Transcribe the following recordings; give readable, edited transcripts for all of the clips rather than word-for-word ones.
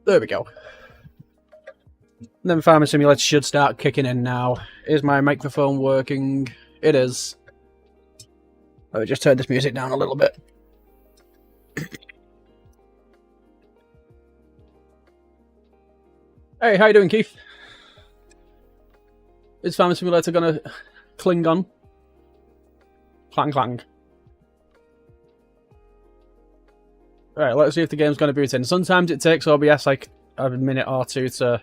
There we go. And then Farming Simulator should start kicking in now. Is my microphone working? It is. Let me just turn this music down a little bit. Hey, how you doing, Keith? Is Farming Simulator gonna cling on? Clang clang. Right, let's see if the game's gonna boot in. Sometimes it takes OBS like a minute or two to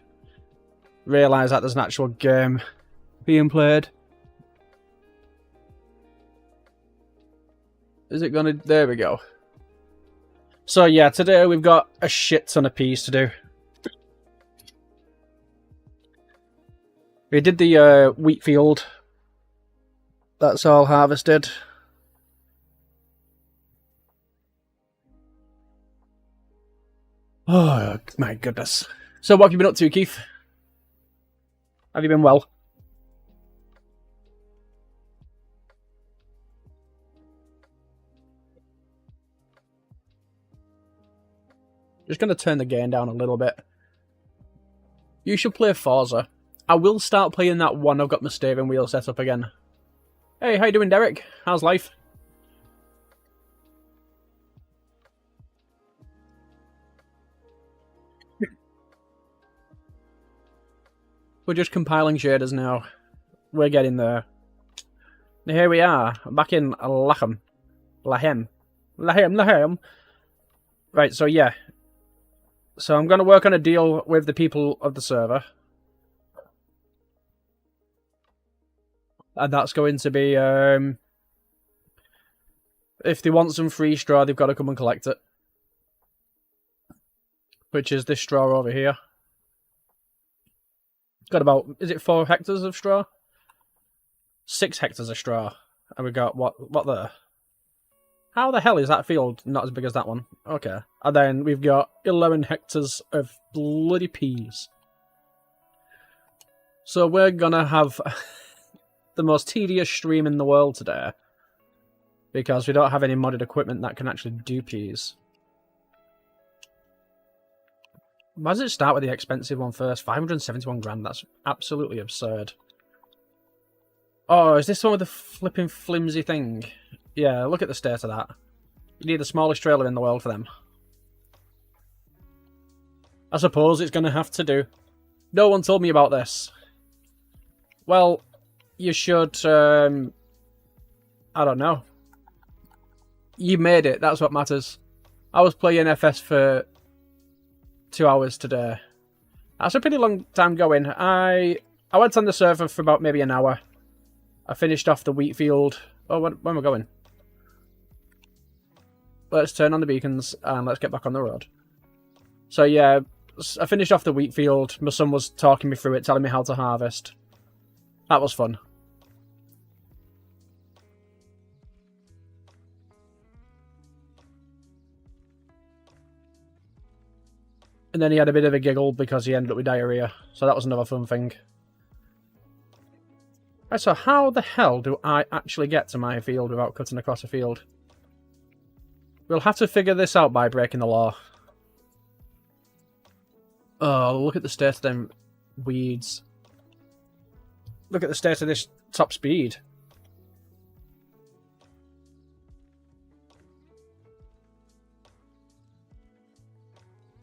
realise that there's an actual game being played. Is it gonna... There we go. So yeah, today we've got a shit ton of peas to do. We did the wheat field. That's all harvested. Oh my goodness. So what have you been up to, Keith? Have you been well? Just going to turn the gain down a little bit. You should play Forza. I will start playing that one. I've got my steering wheel set up again. Hey, how you doing, Derek? How's life? We're just compiling shaders now. We're getting there. Here we are, back in Lachem. Lahem. Right, so yeah. So I'm going to work on a deal with the people of the server. And that's going to be, if they want some free straw, they've got to come and collect it. Which is this straw over here. Got about, is it 4 hectares of straw? 6 hectares of straw. And we got, what there? How the hell is that field not as big as that one? Okay. And then we've got 11 hectares of bloody peas. So we're gonna have the most tedious stream in the world today. Because we don't have any modded equipment that can actually do peas. Why does it start with the expensive one first? 571 grand, that's absolutely absurd. Oh, is this the one with the flipping flimsy thing? Yeah, look at the state of that. You need the smallest trailer in the world for them. I suppose it's going to have to do. No one told me about this. Well, you should, I don't know. You made it, that's what matters. I was playing FS for 2 hours today. That's a pretty long time going. I went on the server for about maybe an hour. I finished off the wheat field. Oh, where am I going? Let's turn on the beacons and let's get back on the road. So yeah, I finished off the wheat field. My son was talking me through it, telling me how to harvest. That was fun. And then he had a bit of a giggle because he ended up with diarrhea. So that was another fun thing. Right, so how the hell do I actually get to my field without cutting across a field? We'll have to figure this out by breaking the law. Oh, look at the state of them weeds. Look at the state of this top speed.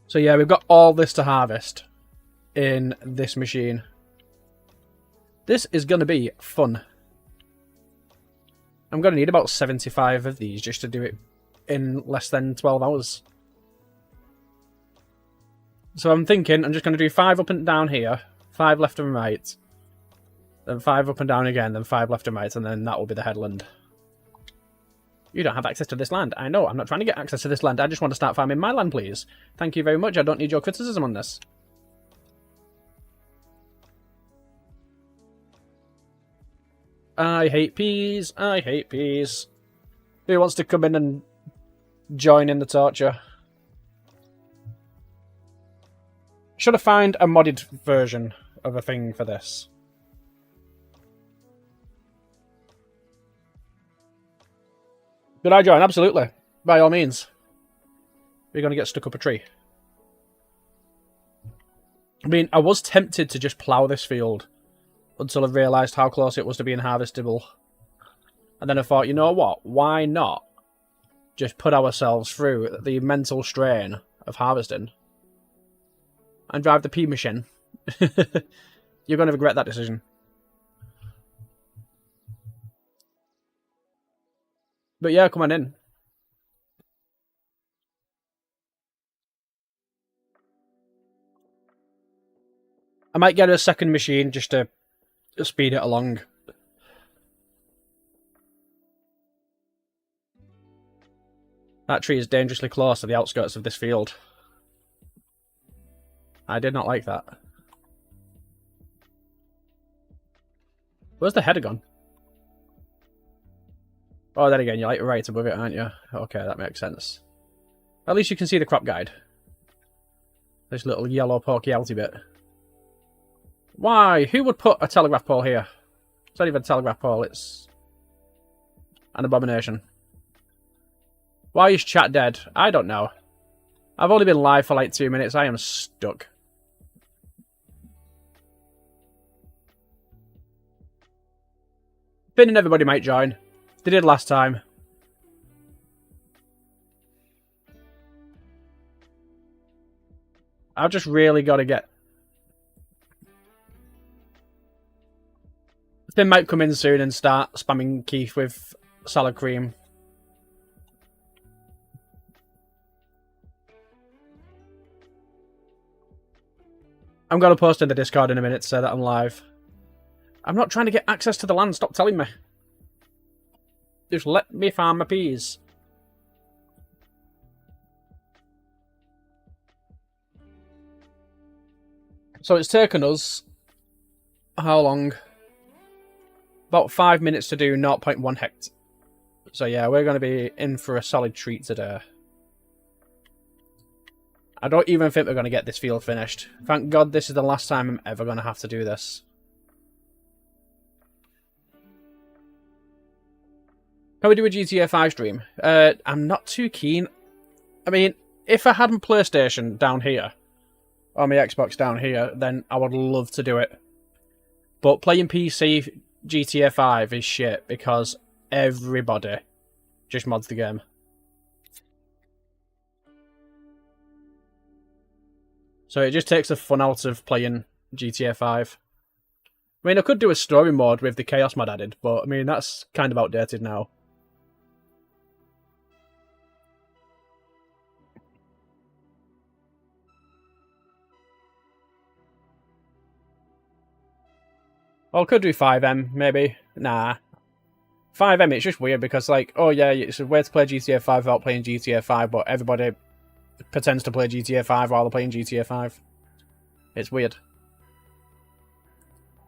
So yeah, we've got all this to harvest in this machine. This is going to be fun. I'm going to need about 75 of these just to do it in less than 12 hours. So I'm thinking I'm just going to do 5 up and down here, 5 left and right, then 5 up and down again, then 5 left and right, and then that will be the headland. You don't have access to this land. I know, I'm not trying to get access to this land. I just want to start farming my land, please. Thank you very much. I don't need your criticism on this. I hate peas. I hate peas. Who wants to come in and join in the torture? Should I find a modded version of a thing for this? Did I join? Absolutely. By all means. We're going to get stuck up a tree. I mean, I was tempted to just plough this field until I realised how close it was to being harvestable. And then I thought, you know what? Why not just put ourselves through the mental strain of harvesting and drive the pea machine? You're going to regret that decision. But yeah, come on in. I might get a second machine just to speed it along. That tree is dangerously close to the outskirts of this field. I did not like that. Where's the header gone? Oh, then again, you're like right above it, aren't you? Okay, that makes sense. At least you can see the crop guide. This little yellow pokey outy bit. Why? Who would put a telegraph pole here? It's not even a telegraph pole, it's an abomination. Why is chat dead? I don't know. I've only been live for like 2 minutes. I am stuck. Finn and everybody might join. They did last time. I've just really got to get... Finn might come in soon and start spamming Keith with salad cream. I'm going to post in the Discord in a minute to say that I'm live. I'm not trying to get access to the land. Stop telling me. Just let me farm my peas. So it's taken us... how long? About 5 minutes to do 0.1 hect. So yeah, we're going to be in for a solid treat today. I don't even think we're going to get this field finished. Thank God this is the last time I'm ever going to have to do this. Can we do a GTA 5 stream? I'm not too keen. I mean, if I had my PlayStation down here, or my Xbox down here, then I would love to do it. But playing PC GTA 5 is shit because everybody just mods the game. So it just takes the fun out of playing GTA 5. I mean, I could do a story mode with the Chaos mod added, but I mean, that's kind of outdated now. Well, I could do 5M, maybe. Nah. 5M, it's just weird because, like, oh yeah, it's a way to play GTA 5 without playing GTA 5, but everybody pretends to play GTA 5 while they're playing GTA 5. It's weird.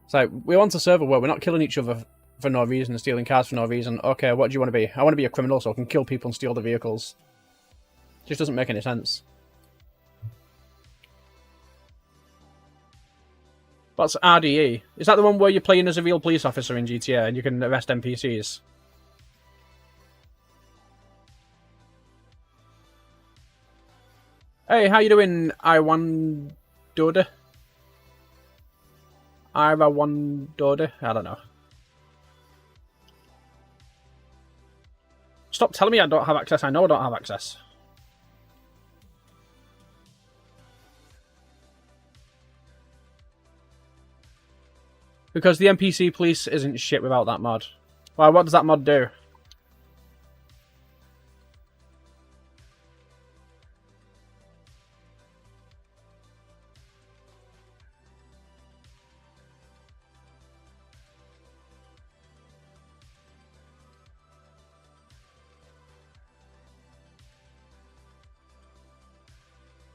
It's like, we want a server where we're not killing each other for no reason and stealing cars for no reason. Okay, what do you want to be? I want to be a criminal so I can kill people and steal the vehicles. Just doesn't make any sense. What's RDE? Is that the one where you're playing as a real police officer in GTA and you can arrest NPCs? Hey, how you doing, Iwan Doda? Iwan Doda? I don't know. Stop telling me I don't have access. I know I don't have access. Because the NPC police isn't shit without that mod. Why, what does that mod do?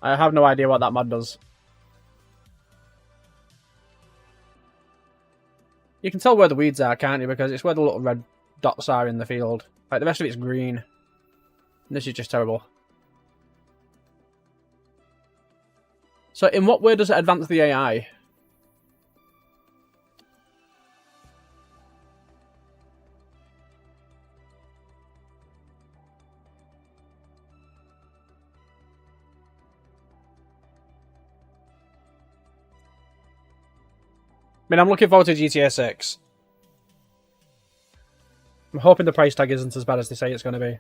I have no idea what that mod does. You can tell where the weeds are, can't you? Because it's where the little red dots are in the field. Like, the rest of it's green. And this is just terrible. So, in what way does it advance the AI? mean, I'm looking forward to GTA 6. I'm hoping the price tag isn't as bad as they say it's going to be.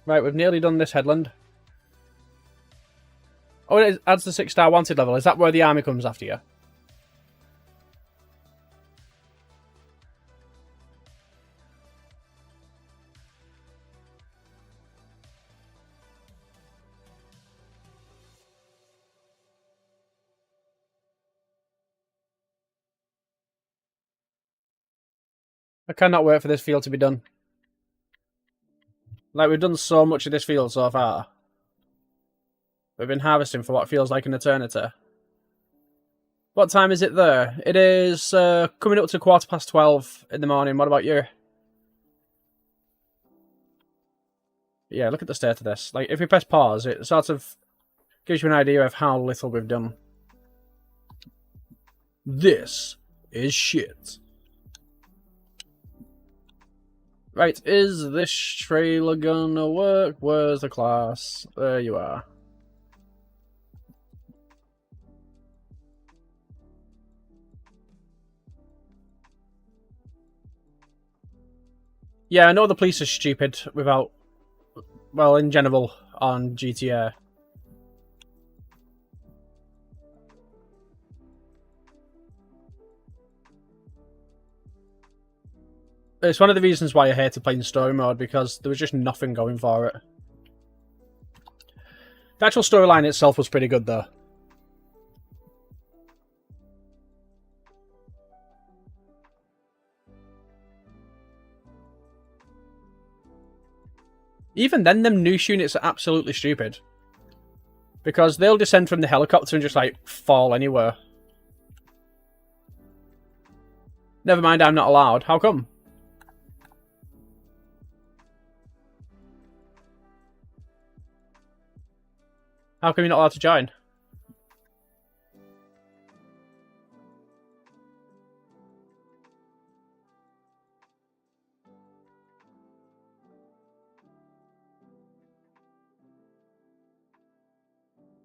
Right, we've nearly done this headland. Oh, it adds the 6-star wanted level. Is that where the army comes after you? I cannot wait for this field to be done. Like, we've done so much of this field so far. We've been harvesting for what feels like an eternity. What time is it there? It is coming up to 12:15 in the morning. What about you? Yeah, look at the state of this. Like, if we press pause, it sort of gives you an idea of how little we've done. This is shit. Right, is this trailer gonna work? Where's the class? There you are. Yeah, I know the police are stupid without... Well, in general, on GTA. It's one of the reasons why I hated playing story mode, because there was just nothing going for it. The actual storyline itself was pretty good, though. Even then, them noose units are absolutely stupid. Because they'll descend from the helicopter and just, like, fall anywhere. Never mind, I'm not allowed. How come? How come you're not allowed to join?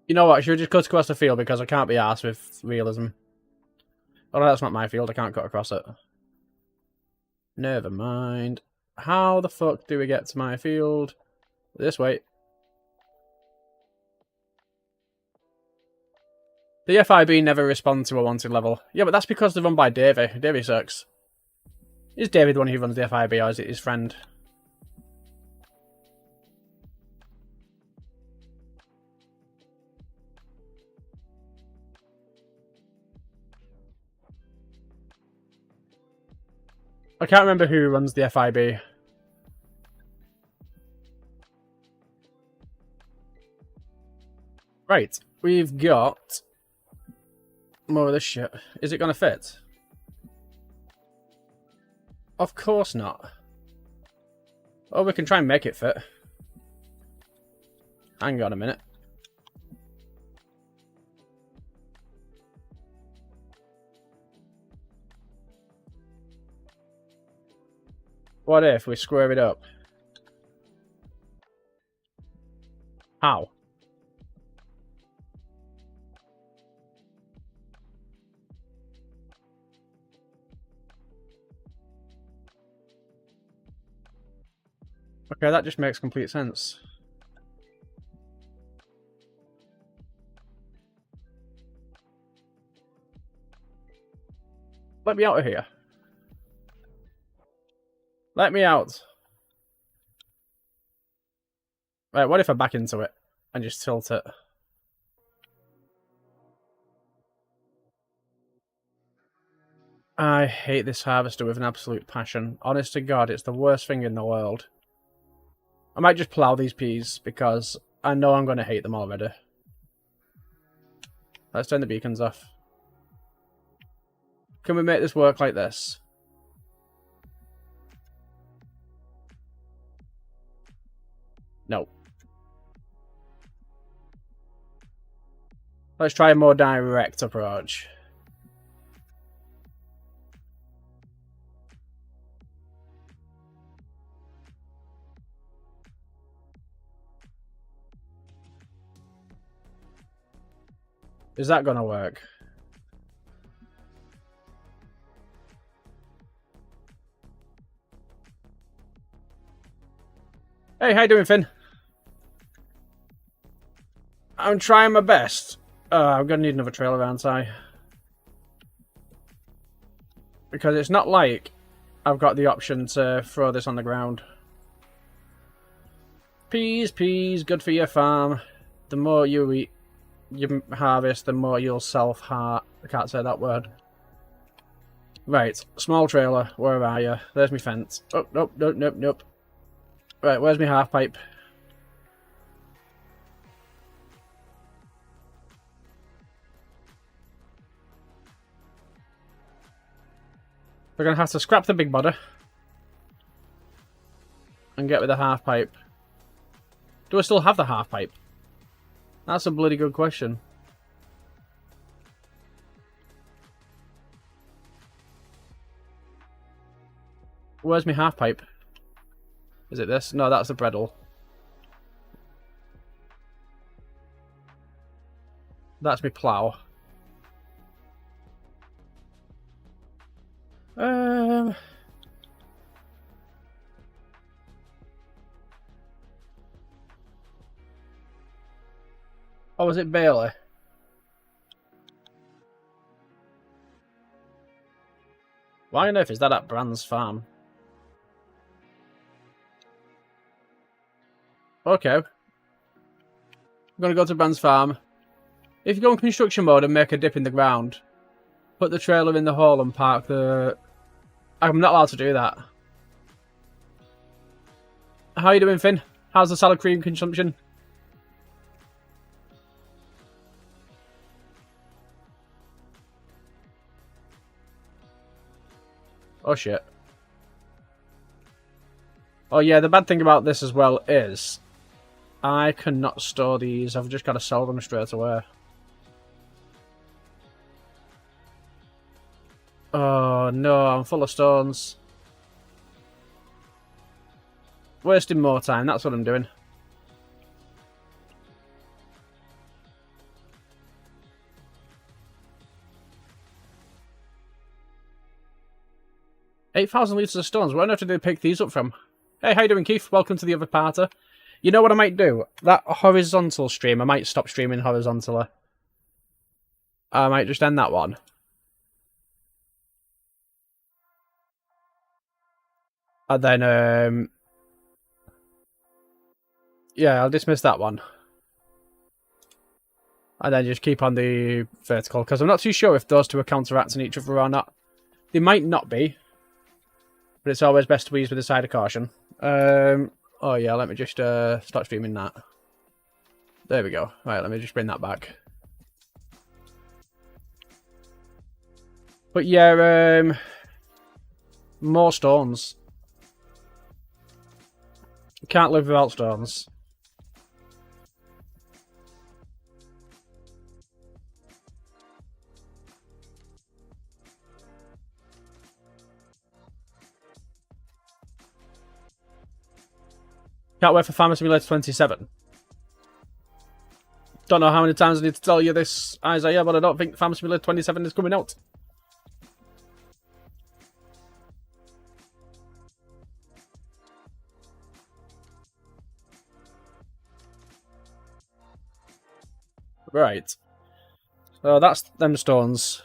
You know what, should we just cut across the field because I can't be arsed with realism. Oh no, that's not my field, I can't cut across it. Never mind. How the fuck do we get to my field? This way. The FIB never respond to a wanted level. Yeah, but that's because they're run by Davey. Davey sucks. Is Davey the one who runs the FIB, or is it his friend? I can't remember who runs the FIB. Right, we've got more of this shit. Is it going to fit? Of course not. Oh, we can try and make it fit. Hang on a minute. What if we square it up? How? Okay, that just makes complete sense. Let me out of here. Let me out. Right, what if I back into it and just tilt it? I hate this harvester with an absolute passion. Honest to God, it's the worst thing in the world. I might just plough these peas because I know I'm going to hate them already. Let's turn the beacons off. Can we make this work like this? No. Let's try a more direct approach. Is that gonna work? Hey, how you doing, Finn? I'm trying my best. I'm gonna need another trailer, aren't I? Because it's not like I've got the option to throw this on the ground. Peas, good for your farm. The more you eat, you harvest, the more you'll self-heart. I can't say that word. Right, small trailer, where are you? There's my fence. Oh, nope. Right, where's my half pipe? We're going to have to scrap the big body and get with the half pipe. Do I still have the half pipe? That's a bloody good question. Where's my half pipe? Is it this? No, that's the breadle. That's my plough. Oh, was it Bailey? Why on earth is that at Brand's farm? Okay. I'm gonna go to Brand's farm. If you go in construction mode and make a dip in the ground, put the trailer in the hole and park the... I'm not allowed to do that. How you doing, Finn? How's the salad cream consumption? Oh shit. Oh yeah, the bad thing about this as well is I cannot store these. I've just got to sell them straight away. Oh no, I'm full of stones. Wasting more time, that's what I'm doing. $8,000 litres of stones. Where on earth did they pick these up from? Hey, how you doing, Keith? Welcome to the other parter. You know what I might do? That horizontal stream, I might stop streaming horizontally. I might just end that one. And then, yeah, I'll dismiss that one. And then just keep on the vertical, because I'm not too sure if those two are counteracting each other or not. They might not be, but it's always best to ease with a side of caution. Oh yeah, let me just start streaming that. There we go. Right, let me just bring that back. But yeah, more stones. Can't live without stones. Can't wait for Farming Simulator 27. Don't know how many times I need to tell you this, Isaiah, but I don't think Farming Simulator 27 is coming out. Right. So that's them stones.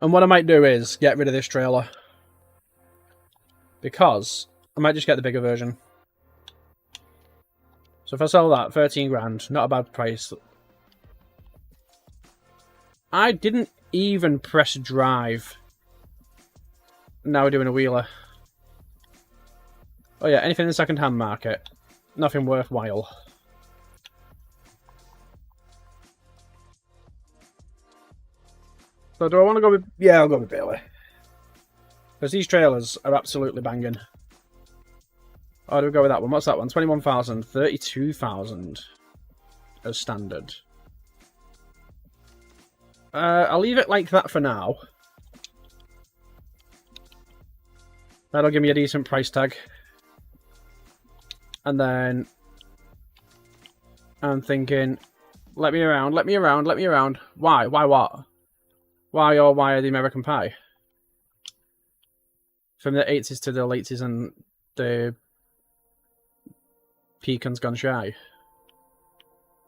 And what I might do is get rid of this trailer. Because I might just get the bigger version. So if I sell that, 13 grand, not a bad price. I didn't even press drive. Now we're doing a wheeler. Oh yeah, anything in the second-hand market. Nothing worthwhile. So do I want to go with... Yeah, I'll go with Bailey. Because these trailers are absolutely banging. Oh, do we go with that one? What's that one? 21,000, 32,000 as standard. I'll leave it like that for now. That'll give me a decent price tag. And then I'm thinking, let me around, let me around, let me around. Why? Why what? Why are the American Pie? From the 80s to the late's and the pecans gone shy.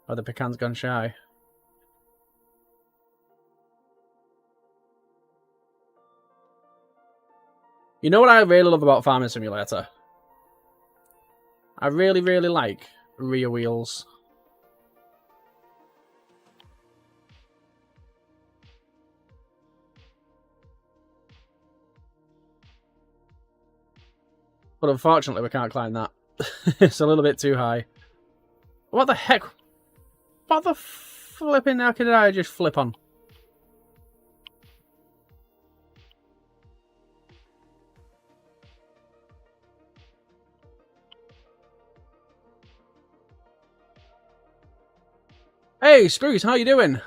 Or the pecans gone shy. You know what I really love about Farming Simulator? I really, really like rear wheels. But unfortunately, we can't climb that. It's a little bit too high. What the heck? What the flipping heck did I just flip on? Hey, Spruce, how you doing?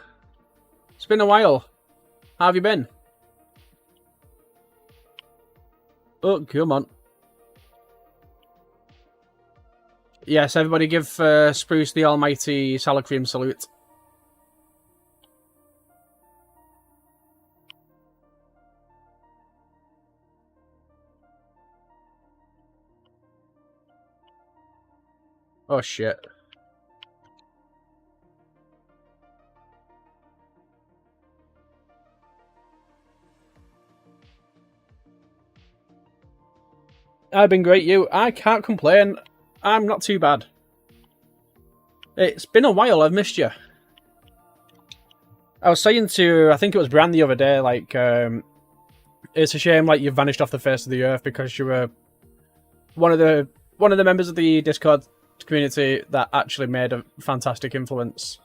It's been a while. How have you been? Oh, come on. Yes, everybody give Spruce the almighty salad cream salute. Oh, shit. I've been great, you. I can't complain. I'm not too bad. It's been a while, I've missed you. I was saying to, I think it was Bran the other day, like, it's a shame, like, you've vanished off the face of the earth because you were one of the members of the Discord community that actually made a fantastic influence.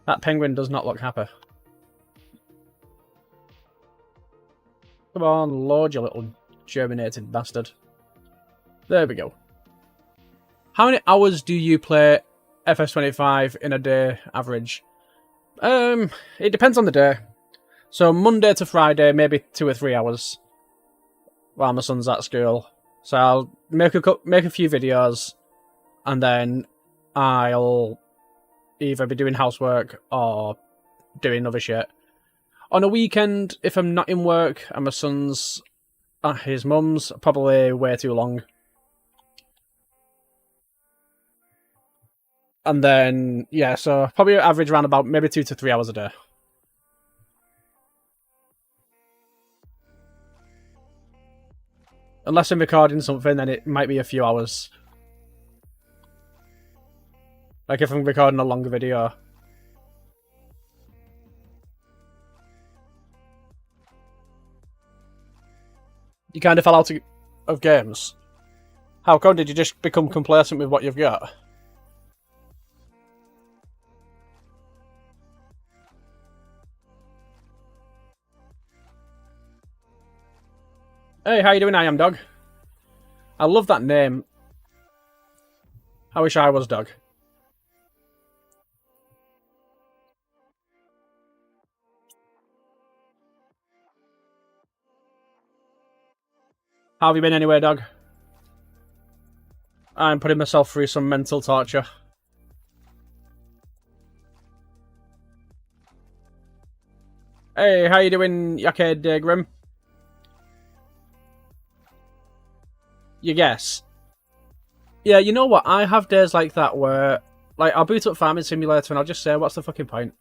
That penguin does not look happy. Come on, load, you little germinated bastard. There we go. How many hours do you play FS25 in a day, average? It depends on the day. So Monday to Friday, maybe 2 or 3 hours while my son's at school. So I'll make a few videos, and then I'll either be doing housework or doing other shit. On a weekend, if I'm not in work and my son's at his mum's, probably way too long. And then, yeah, so probably average around about maybe 2 to 3 hours a day. Unless I'm recording something, then it might be a few hours. Like if I'm recording a longer video. You kind of fell out of games. How come? Did you just become complacent with what you've got? Hey, how you doing, I am Dog? I love that name. I wish I was Dog. How have you been anyway, Dog? I'm putting myself through some mental torture. Hey, how you doing, Yakhead Grim? You guess? Yeah, you know what? I have days like that where, like, I'll boot up Farming Simulator and I'll just say, what's the fucking point?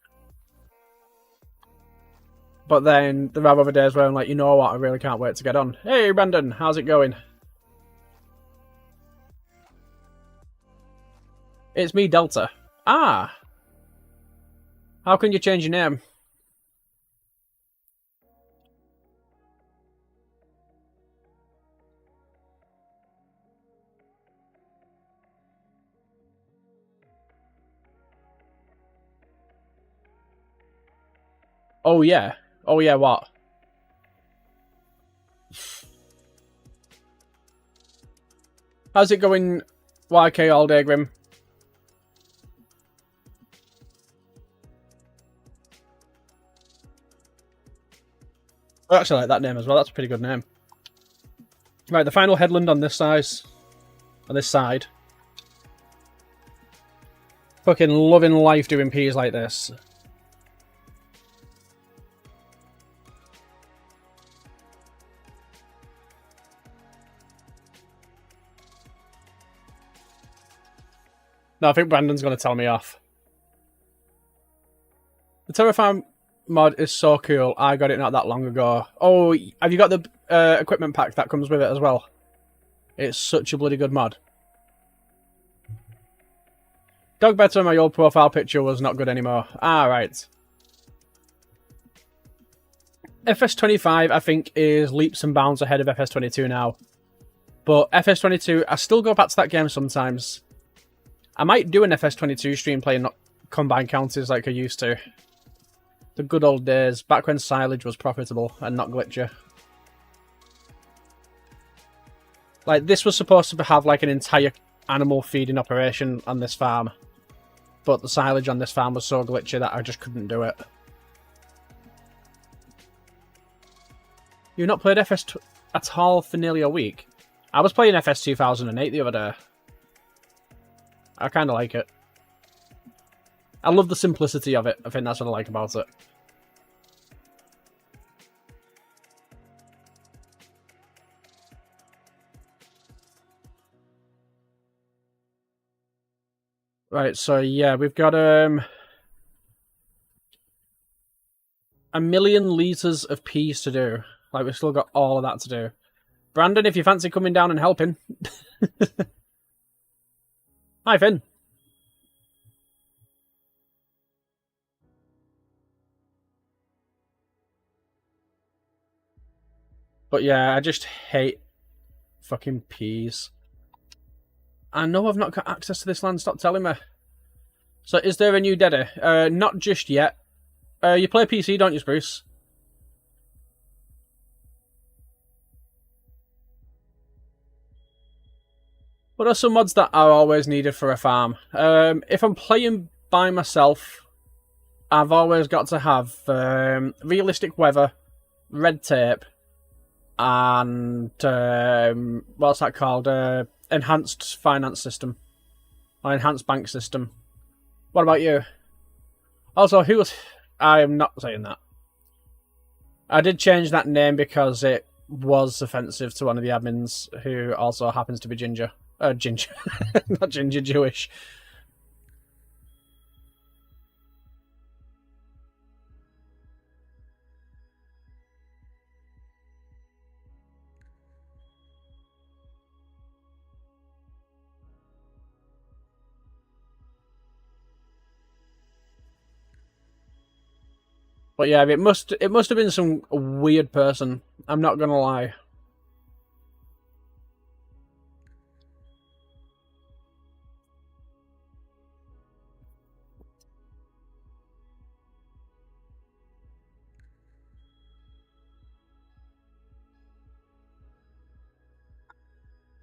But then there are other days where I'm like, you know what? I really can't wait to get on. Hey, Brandon, how's it going? It's me, Delta. Ah! How can you change your name? Oh, yeah. Oh, yeah, what? How's it going, YK all day, Grim? I actually like that name as well. That's a pretty good name. Right, the final headland on this size. On this side. Fucking loving life doing peas like this. No, I think Brandon's going to tell me off. The Terraform mod is so cool. I got it not that long ago. Oh, have you got the equipment pack that comes with it as well? It's such a bloody good mod. Dog better, my old profile picture was not good anymore. Ah, right. FS25, I think, is leaps and bounds ahead of FS22 now. But FS22, I still go back to that game sometimes. I might do an FS22 stream playing combined counties like I used to. The good old days, back when silage was profitable and not glitchy. Like, this was supposed to have like an entire animal feeding operation on this farm. But the silage on this farm was so glitchy that I just couldn't do it. You've not played FS at all for nearly a week? I was playing FS 2008 the other day. I kind of like it. I love the simplicity of it. I think that's what I like about it. Right, so yeah, we've got 1,000,000 litres of peas to do. Like, we've still got all of that to do. Brandon, if you fancy coming down and helping. Hi, Finn. But yeah, I just hate fucking peas. I know I've not got access to this land, stop telling me. So is there a new Deddy? Not just yet. You play PC, don't you, Spruce? What are some mods that are always needed for a farm? If I'm playing by myself, I've always got to have realistic weather, red tape, and what's that called? Enhanced finance system. Or enhanced bank system. What about you? Also, who was... I am not saying that. I did change that name because it was offensive to one of the admins who also happens to be ginger. Ginger. Not ginger, Jewish. But yeah, it must have been some weird person. I'm not gonna lie.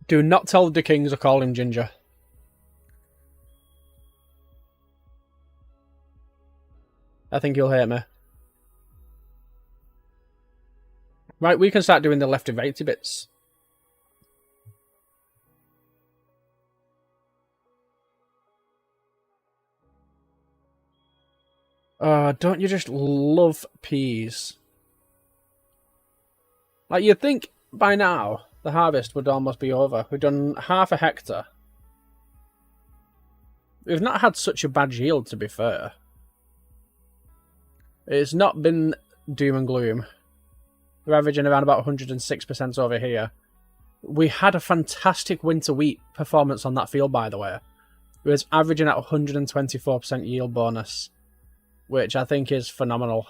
Do not tell the Kings I call him Ginger. I think he'll hate me. Right, we can start doing the lefty righty bits. Don't you just love peas? Like, you'd think by now the harvest would almost be over. We've done half a hectare. We've not had such a bad yield, to be fair. It's not been doom and gloom. We're averaging around about 106% over here. We had a fantastic winter wheat performance on that field, by the way. It was averaging at 124% yield bonus, which I think is phenomenal.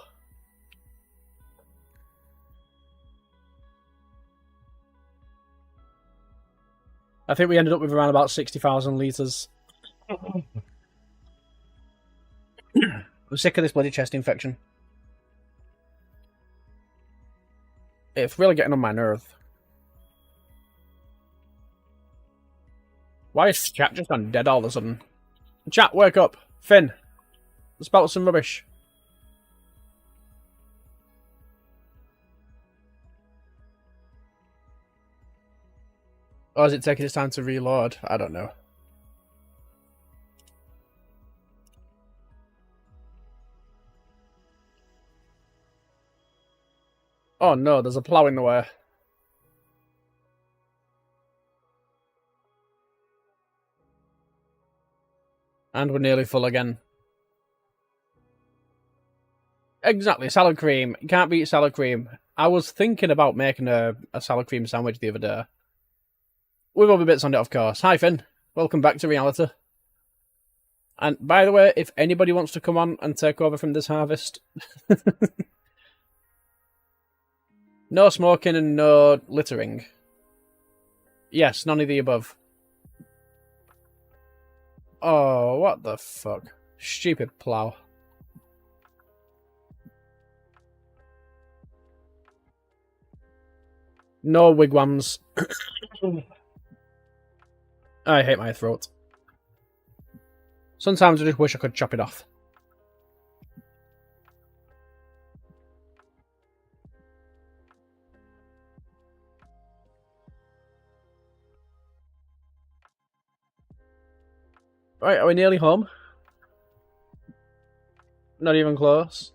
I think we ended up with around about 60,000 litres. I'm sick of this bloody chest infection. It's really getting on my nerve. Why is chat just gone dead all of a sudden? Chat, wake up. Finn, spout some rubbish. Or is it taking its time to reload? I don't know. Oh no, there's a plough in the way. And we're nearly full again. Exactly, salad cream. You can't beat salad cream. I was thinking about making a salad cream sandwich the other day. With other bits on it, of course. Hi, Finn. Welcome back to reality. And by the way, if anybody wants to come on and take over from this harvest... No smoking and no littering. Yes, none of the above. Oh, what the fuck. Stupid plough. No wigwams. I hate my throat. Sometimes I just wish I could chop it off. Right, are we nearly home? Not even close.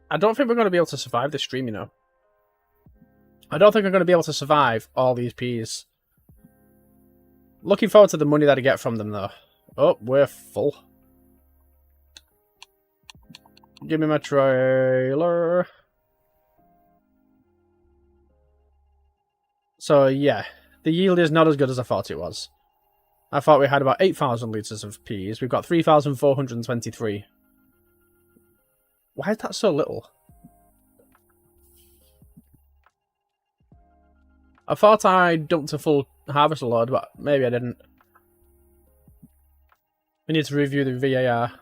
I don't think we're going to be able to survive this stream, you know. I don't think I'm going to be able to survive all these peas. Looking forward to the money that I get from them, though. Oh, we're full. Give me my trailer. So, yeah. The yield is not as good as I thought it was. I thought we had about 8,000 litres of peas. We've got 3,423. Why is that so little? I thought I dumped a full harvest load, but maybe I didn't. We need to review the VAR.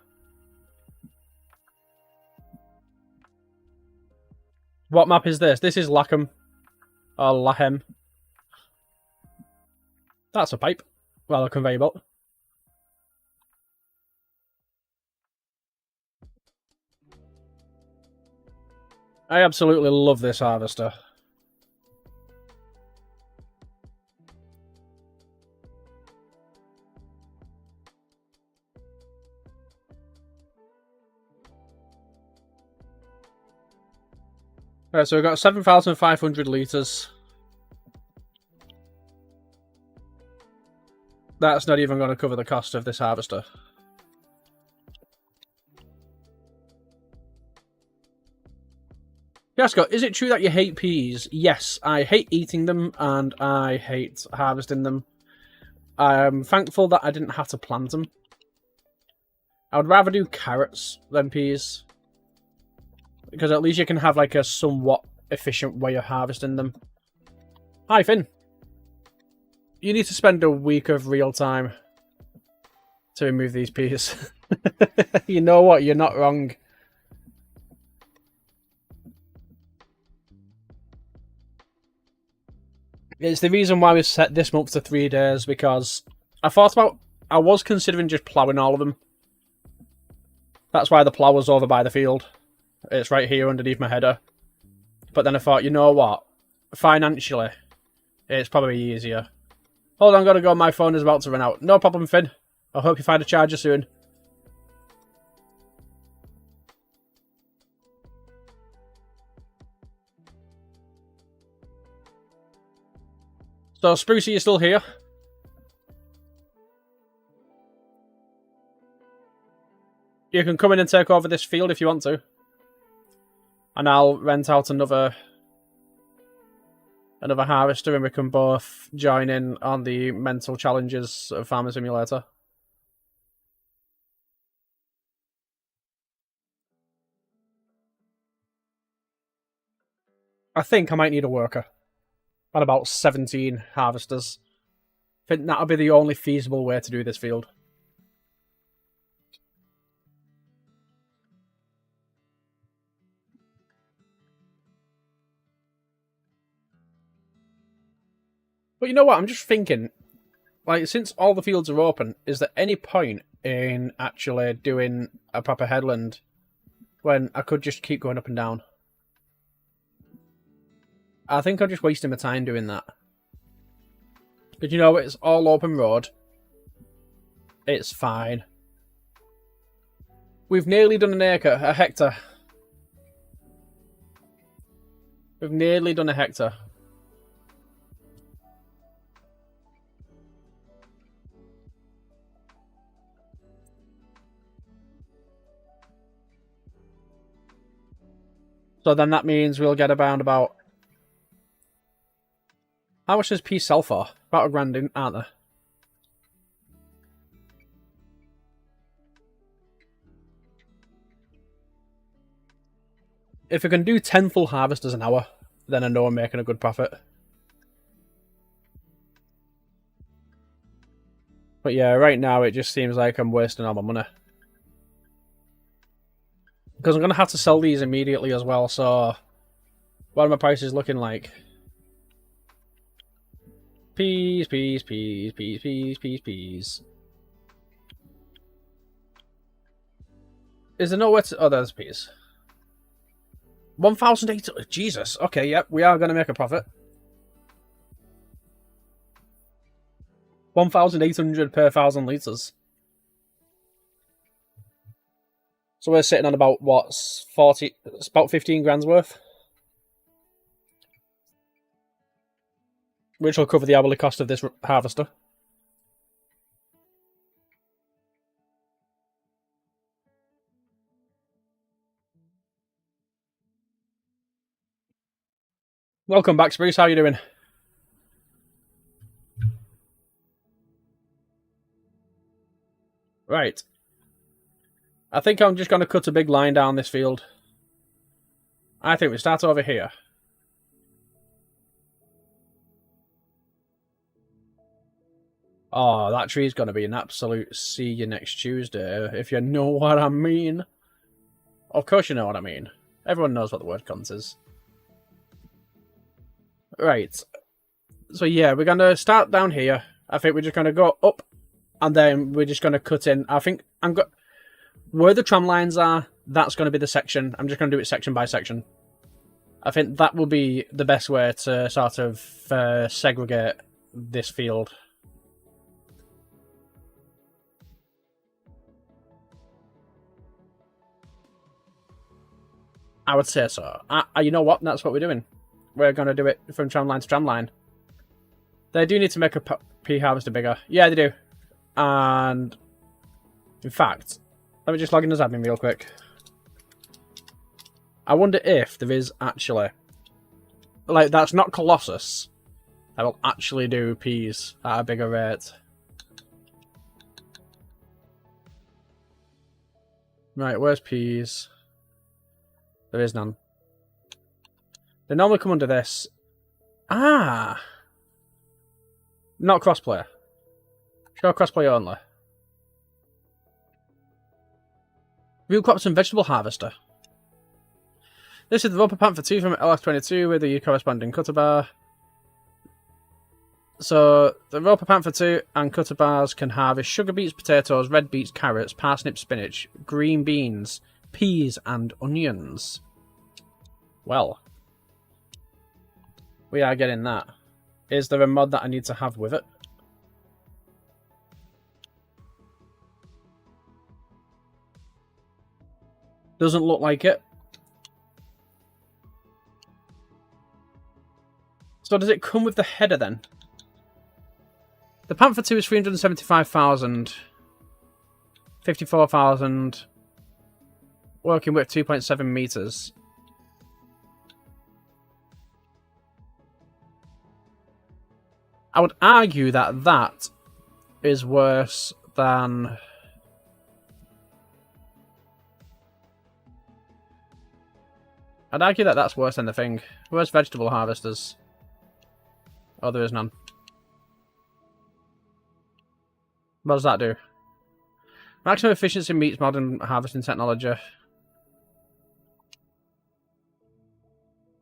What map is this? This is Lackham. Or Lahem. That's a pipe. Well, a conveyor belt. I absolutely love this harvester. Right, so we've got 7,500 litres. That's not even going to cover the cost of this harvester. Yasko, is it true that you hate peas? Yes, I hate eating them and I hate harvesting them. I'm thankful that I didn't have to plant them. I would rather do carrots than peas. Because at least you can have like a somewhat efficient way of harvesting them. Hi, Finn. You need to spend a week of real time to remove these peas. You know what? You're not wrong. It's the reason why we set this month to 3 days, because I was considering just ploughing all of them. That's why the plough was over by the field. It's right here underneath my header. But then I thought, you know what? Financially, it's probably easier. Hold on, gotta go. My phone is about to run out. No problem, Finn. I hope you find a charger soon. So, Sprucey, you still here? You can come in and take over this field if you want to. And I'll rent out another harvester and we can both join in on the mental challenges of Farming Simulator. I think I might need a worker. And about 17 harvesters. I think that'll be the only feasible way to do this field. But you know what? I'm just thinking, like, since all the fields are open, is there any point in actually doing a proper headland when I could just keep going up and down? I think I'm just wasting my time doing that. But you know, it's all open road. It's fine. We've nearly done a hectare. We've nearly done a hectare. So then that means we'll get around about... How much does peas sell for? About £1,000, aren't they? If we can do 10 full harvesters an hour, then I know I'm making a good profit. But yeah, right now it just seems like I'm wasting all my money. Because I'm going to have to sell these immediately as well, so... What are my prices looking like? Peas, peas, peas, peas, peas, peas, peas. Is there nowhere to... Oh, there's peas. 1,800... Jesus. Okay, yep, we are going to make a profit. 1,800 per 1,000 litres. So we're sitting on about, what, 40... It's about 15 grand's worth. Which will cover the hourly cost of this harvester. Welcome back, Spruce. How are you doing? Right. I think I'm just going to cut a big line down this field. I think we start over here. Oh, that tree's going to be an absolute see you next Tuesday, if you know what I mean. Of course you know what I mean. Everyone knows what the word cunt is. Right. So yeah, we're going to start down here. I think we're just going to go up, and then we're just going to cut in. I think where the tram lines are, that's going to be the section. I'm just going to do it section by section. I think that will be the best way to sort of segregate this field. I would say so. You know what? That's what we're doing. We're going to do it from tramline to tramline. They do need to make a pea harvester bigger. Yeah, they do. And in fact, let me just log in as admin real quick. I wonder if there is actually... Like, that's not Colossus. I will actually do peas at a bigger rate. Right, where's peas? There is none. They normally come under this. Ah! Not crossplay. Show crossplay only. Root crops and vegetable harvester. This is the Roper Panther 2 from LF22 with the corresponding cutter bar. So, the Roper Panther 2 and cutter bars can harvest sugar beets, potatoes, red beets, carrots, parsnips, spinach, green beans, peas, and onions. Well, we are getting that. Is there a mod that I need to have with it? Doesn't look like it. So does it come with the header then? The Panther 2 is 375,000. 54,000. Working width 2.7 meters. I would argue that that is worse than... I'd argue that that's worse than the thing. Where's vegetable harvesters? Oh, there is none. What does that do? Maximum efficiency meets modern harvesting technology.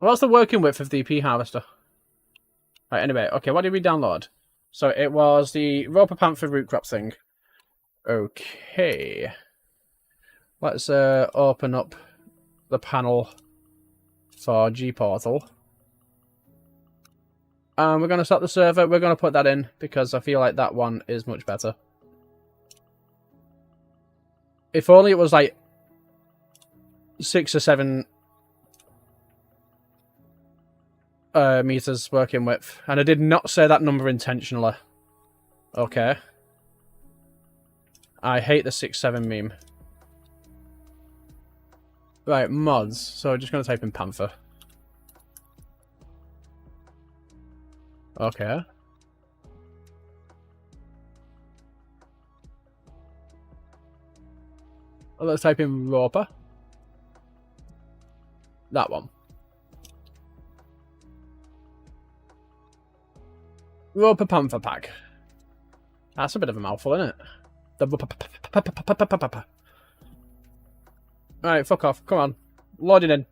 What's the working width of the pea harvester? Right, anyway, okay, what did we download? So it was the Roper Panther root crop thing. Okay. Let's open up the panel for Gportal. We're going to start the server. We're going to put that in because I feel like that one is much better. If only it was like 6 or 7 meters working width. And I did not say that number intentionally. Okay. I hate the 6-7 meme. Right, mods. So I'm just going to type in Panther. Okay. Well, let's type in Roper. That one. Roper Panther Pack. That's a bit of a mouthful, isn't it? The Right, fuck off. Come on. Loading in.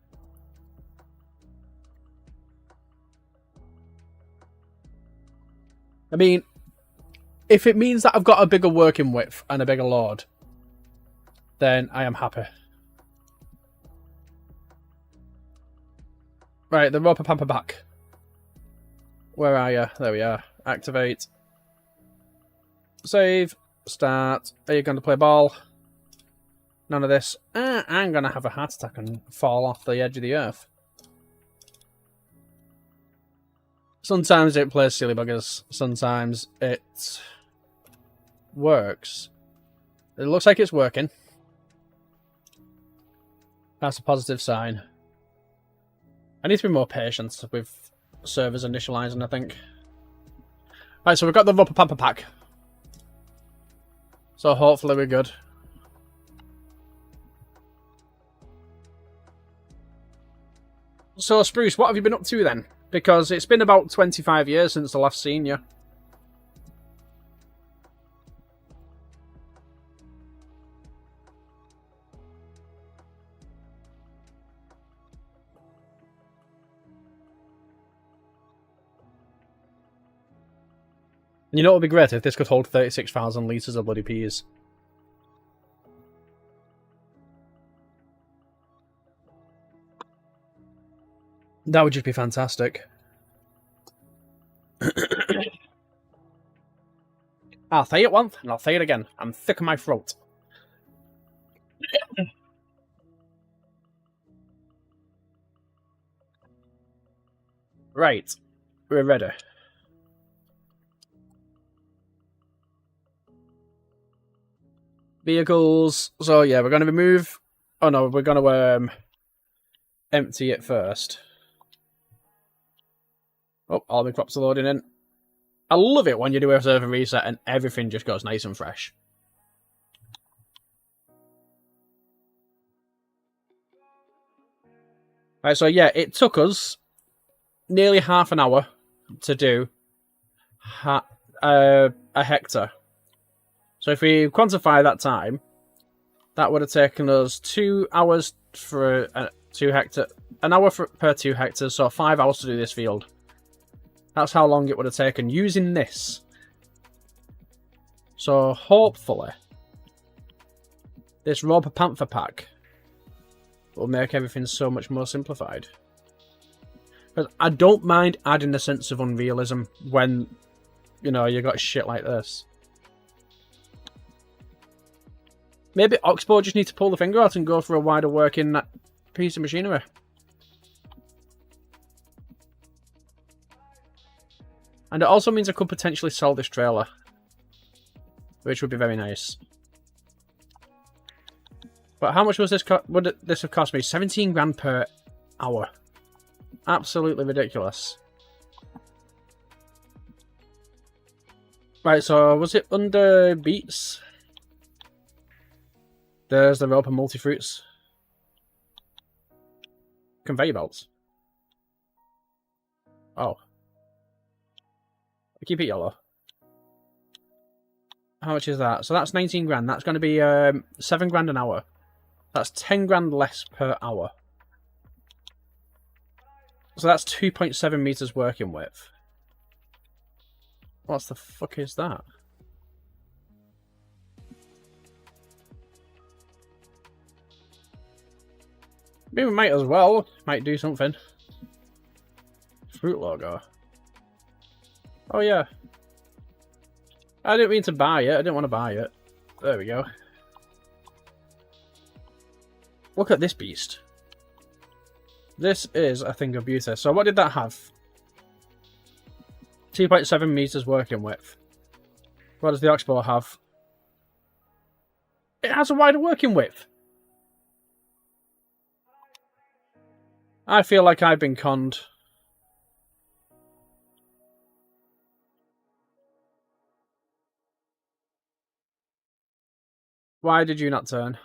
I mean, if it means that I've got a bigger working width and a bigger load, then I am happy. Right, the Roper Pamper back. Where are you? There we are. Activate. Save. Start. Are you going to play ball? None of this. I'm going to have a heart attack and fall off the edge of the earth. Sometimes it plays silly buggers. Sometimes it works. It looks like it's working. That's a positive sign. I need to be more patient with servers initializing, I think. Right, so we've got the Roper Pamper pack. So hopefully we're good. So, Spruce, what have you been up to then? Because it's been about 25 years since I last seen you. You know what would be great if this could hold 36,000 litres of bloody peas. That would just be fantastic. I'll say it once, and I'll say it again. I'm thick in my throat. Right. We're ready. Vehicles. So, yeah, we're going to remove... Oh, no, we're going to empty it first. Oh, all the crops are loading in. I love it when you do a server reset and everything just goes nice and fresh. Right, so yeah, it took us nearly half an hour to do a hectare. So if we quantify that time, that would have taken us 2 hours for 2 hectare, an hour per 2 hectares, so 5 hours to do this field. That's how long it would have taken using this. So hopefully, this Roper Panther pack will make everything so much more simplified. Because I don't mind adding a sense of unrealism when, you know, you got shit like this. Maybe Oxbow just need to pull the finger out and go for a wider working piece of machinery. And it also means I could potentially sell this trailer, which would be very nice. But how much was this? Would this have cost me? 17 grand per hour. Absolutely ridiculous. Right, so was it under beets? There's the Roper multi-fruits. Conveyor belts. Oh. Keep it yellow. How much is that? So that's 19 grand. That's going to be 7 grand an hour. That's 10 grand less per hour. So that's 2.7 meters working width. What the fuck is that? Maybe we might as well. Might do something. Fruit logo. Oh yeah. I didn't mean to buy it. I didn't want to buy it. There we go. Look at this beast. This is a thing of beauty. So what did that have? 2.7 meters working width. What does the Oxbow have? It has a wider working width. I feel like I've been conned. Why did you not turn?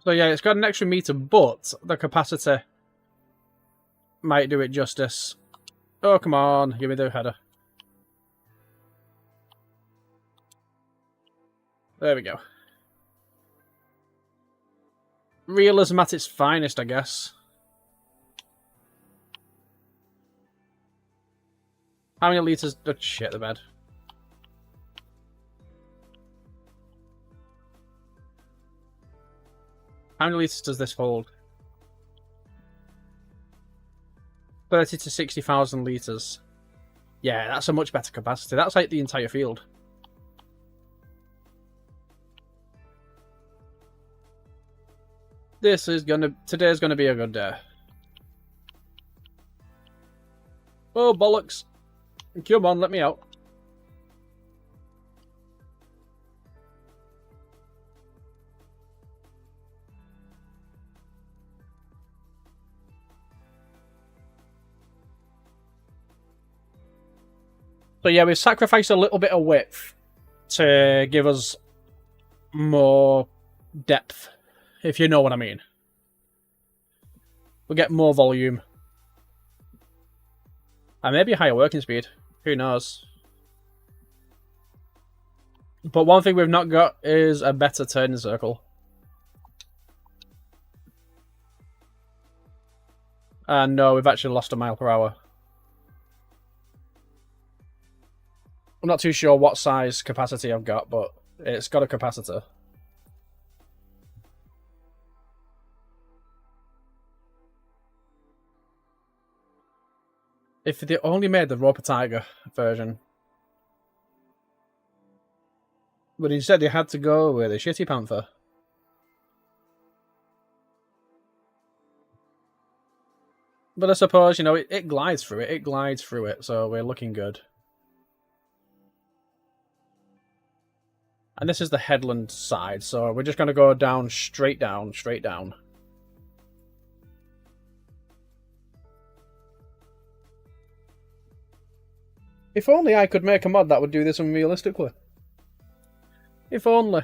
So yeah, it's got an extra meter, but the capacity might do it justice. Oh, come on. Give me the header. There we go. Realism at its finest, I guess. How many litres? Oh, shit, the bed. How many litres does this hold? 30 to 60,000 litres. Yeah, that's a much better capacity. That's like the entire field. Today's gonna be a good day. Oh, bollocks. Come on, let me out. So yeah, we've sacrificed a little bit of width to give us more depth, if you know what I mean. We'll get more volume. And maybe a higher working speed. Who knows? But one thing we've not got is a better turning circle. And no, we've actually lost a mile per hour. I'm not too sure what size capacity I've got, but it's got a capacitor. If they only made the Roper Tiger version. But instead they had to go with a shitty Panther. But I suppose, you know, it glides through it. It glides through it, so we're looking good. And this is the headland side, so we're just going to go down, straight down, straight down. If only I could make a mod that would do this unrealistically. If only.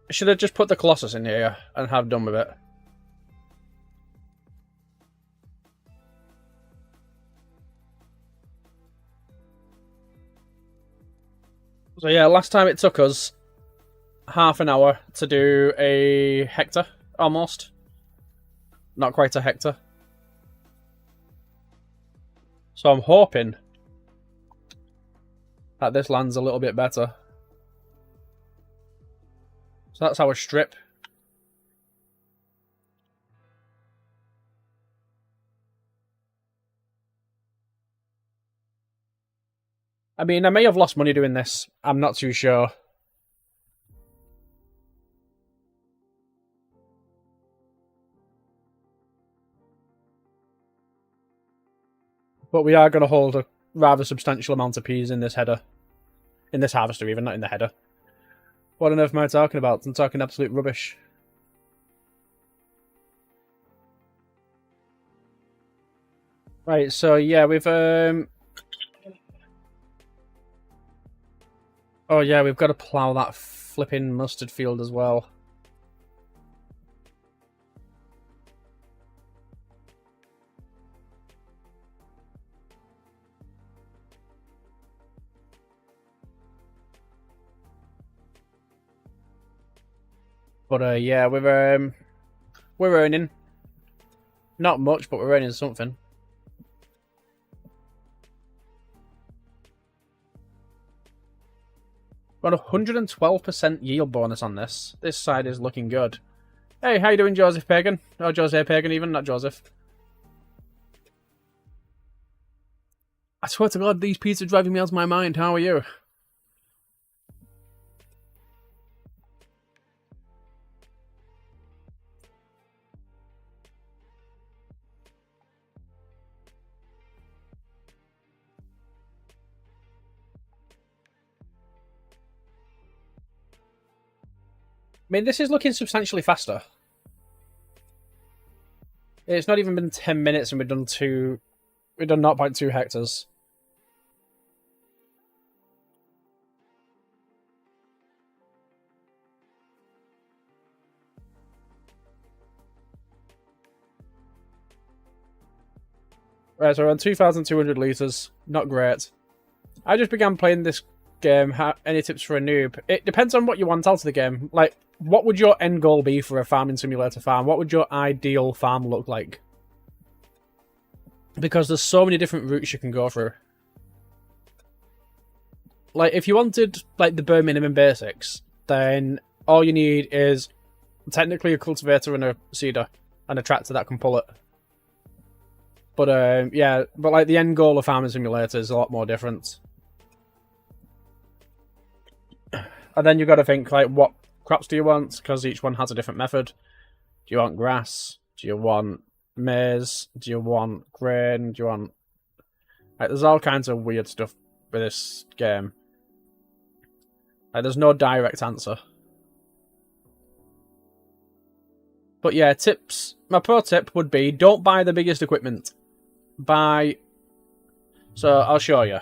I should have just put the Colossus in here and have done with it. So yeah, last time it took us half an hour to do a hectare, almost. Not quite a hectare. So I'm hoping that this lands a little bit better. So that's our strip. I mean, I may have lost money doing this. I'm not too sure. But we are going to hold a rather substantial amount of peas in this header. In this harvester even, not in the header. What on earth am I talking about? I'm talking absolute rubbish. Right, so yeah, we've oh yeah, we've got to plough that flipping mustard field as well. But yeah, we're earning. Not much, but we're earning something. We're on 112% yield bonus on this. This side is looking good. Hey, how you doing, Joseph Pagan? Or Jose Pagan even, not Joseph. I swear to God, these pizzas are driving me out of my mind. How are you? I mean, this is looking substantially faster. It's not even been 10 minutes and we've done 0.2 hectares. Right, so we're on 2,200 litres. Not great. I just began playing this game. Any tips for a noob? It depends on what you want out of the game. Like, what would your end goal be for a farming simulator farm? What would your ideal farm look like? Because there's so many different routes you can go through. Like, if you wanted, like, the bare minimum basics, then all you need is technically a cultivator and a seeder and a tractor that can pull it. But, yeah, but, like, the end goal of farming simulator is a lot more different. And then you've got to think, like, what crops do you want? Because each one has a different method. Do you want grass? Do you want maize? Do you want grain? Do you want... Like, there's all kinds of weird stuff with this game. Like, there's no direct answer. But yeah, tips. My pro tip would be, don't buy the biggest equipment. Buy... So, I'll show you.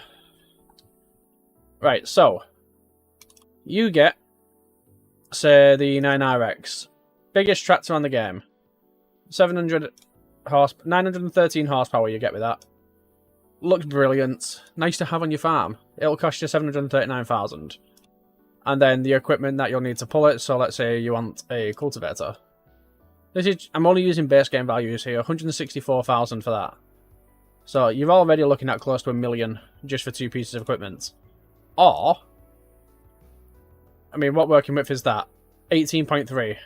Right, so... You get, say, the 9RX. Biggest tractor on the game. 913 horsepower you get with that. Looks brilliant. Nice to have on your farm. It'll cost you 739,000. And then the equipment that you'll need to pull it, so let's say you want a cultivator. I'm only using base game values here, 164,000 for that. So you're already looking at close to $1 million just for 2 pieces of equipment. Or... I mean, what working width is that? 18.3.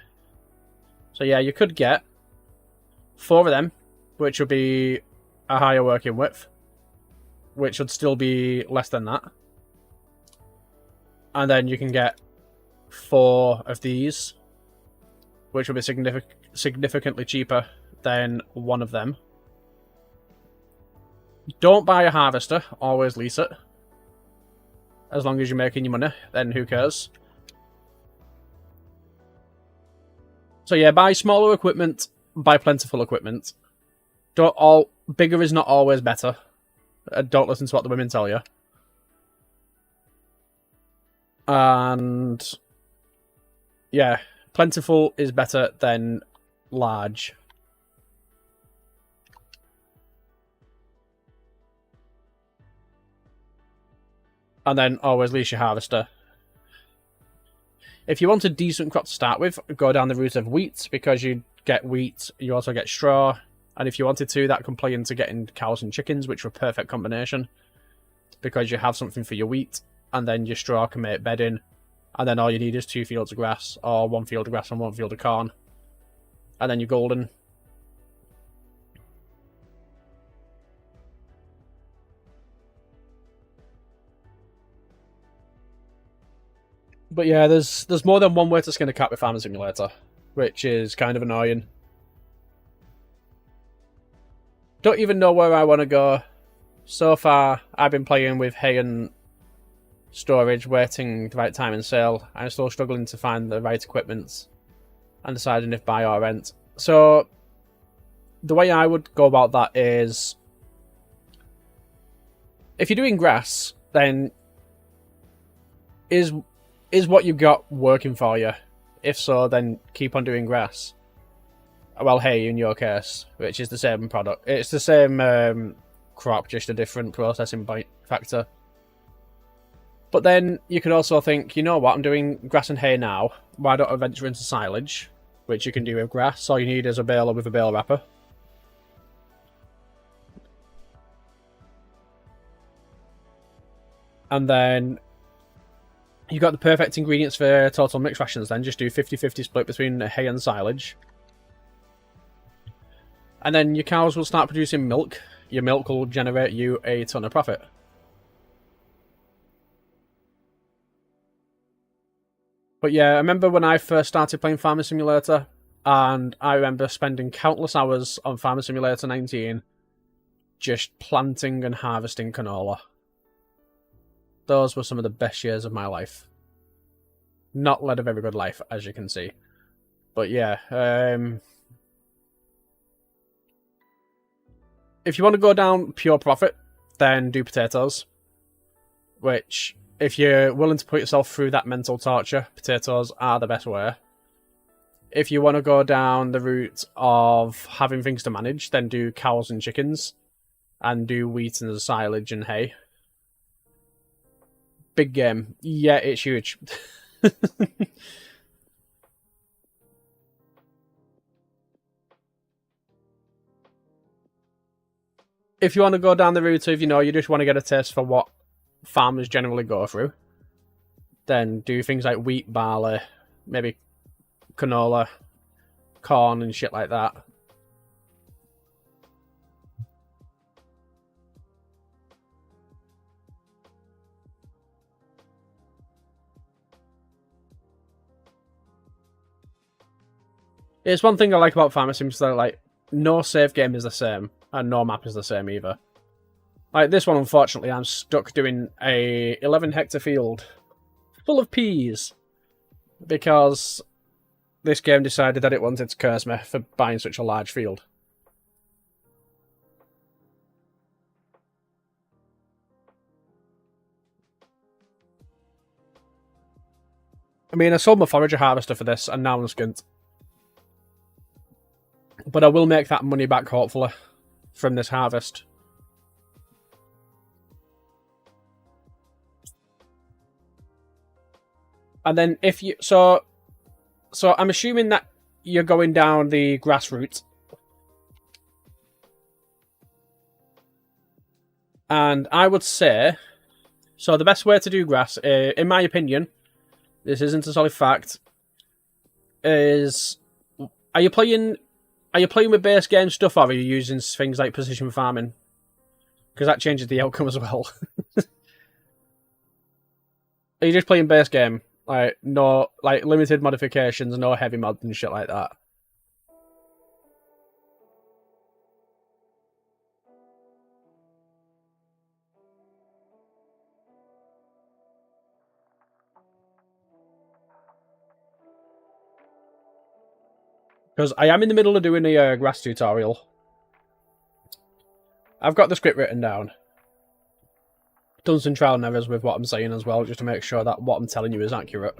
So yeah, you could get 4 of them, which would be a higher working width, which would still be less than that. And then you can get 4 of these, which would be significantly cheaper than 1 of them. Don't buy a harvester, always lease it. As long as you're making your money, then who cares? So yeah, buy smaller equipment, buy plentiful equipment. Bigger is not always better. Don't listen to what the women tell you. And yeah, plentiful is better than large. And then always lease your harvester. If you want a decent crop to start with, go down the route of wheat, because you get wheat, you also get straw. And if you wanted to, that can play into getting cows and chickens, which are a perfect combination. Because you have something for your wheat, and then your straw can make bedding. And then all you need is 2 fields of grass, or 1 field of grass and 1 field of corn. And then you're golden. But yeah, there's more than one way to skin a cat with Farming Simulator, which is kind of annoying. Don't even know where I want to go. So far, I've been playing with hay and storage, waiting the right time and sale. I'm still struggling to find the right equipment and deciding if buy or rent. So, the way I would go about that is, if you're doing grass, then is what you've got working for you? If so, then keep on doing grass. Well, hay in your case, which is the same product. It's the same crop, just a different processing factor. But then you could also think, you know what, I'm doing grass and hay now. Why don't I venture into silage, which you can do with grass? All you need is a baler with a bale wrapper. And then You got the perfect ingredients for total mixed rations then. Just do 50-50 split between hay and silage. And then your cows will start producing milk. Your milk will generate you a ton of profit. But yeah, I remember when I first started playing Farming Simulator, and I remember spending countless hours on Farming Simulator 19 just planting and harvesting canola. Those were some of the best years of my life. Not led a very good life, as you can see. But yeah, if you want to go down pure profit, then do potatoes. Which, if you're willing to put yourself through that mental torture, potatoes are the best way. If you want to go down the route of having things to manage, then do cows and chickens. And do wheat and silage and hay. Big game. Yeah, it's huge. If you want to go down the route of, you just want to get a taste for what farmers generally go through, then do things like wheat, barley, maybe canola, corn and shit like that. It's one thing I like about Farming Simulator, like, no save game is the same, and no map is the same either. Like, this one, unfortunately, I'm stuck doing a 11-hectare field full of peas, because this game decided that it wanted to curse me for buying such a large field. I mean, I sold my forager harvester for this, and now I'm skint. But I will make that money back, hopefully, from this harvest. And then if you... So I'm assuming that you're going down the grass route. And I would say... So the best way to do grass, in my opinion, this isn't a solid fact, is... Are you playing with base game stuff, or are you using things like precision farming? Because that changes the outcome as well. Are you just playing base game? Like, no, like, limited modifications, no heavy mods and shit like that? Because I am in the middle of doing a grass tutorial. I've got the script written down. Done some trial and errors with what I'm saying as well, just to make sure that what I'm telling you is accurate.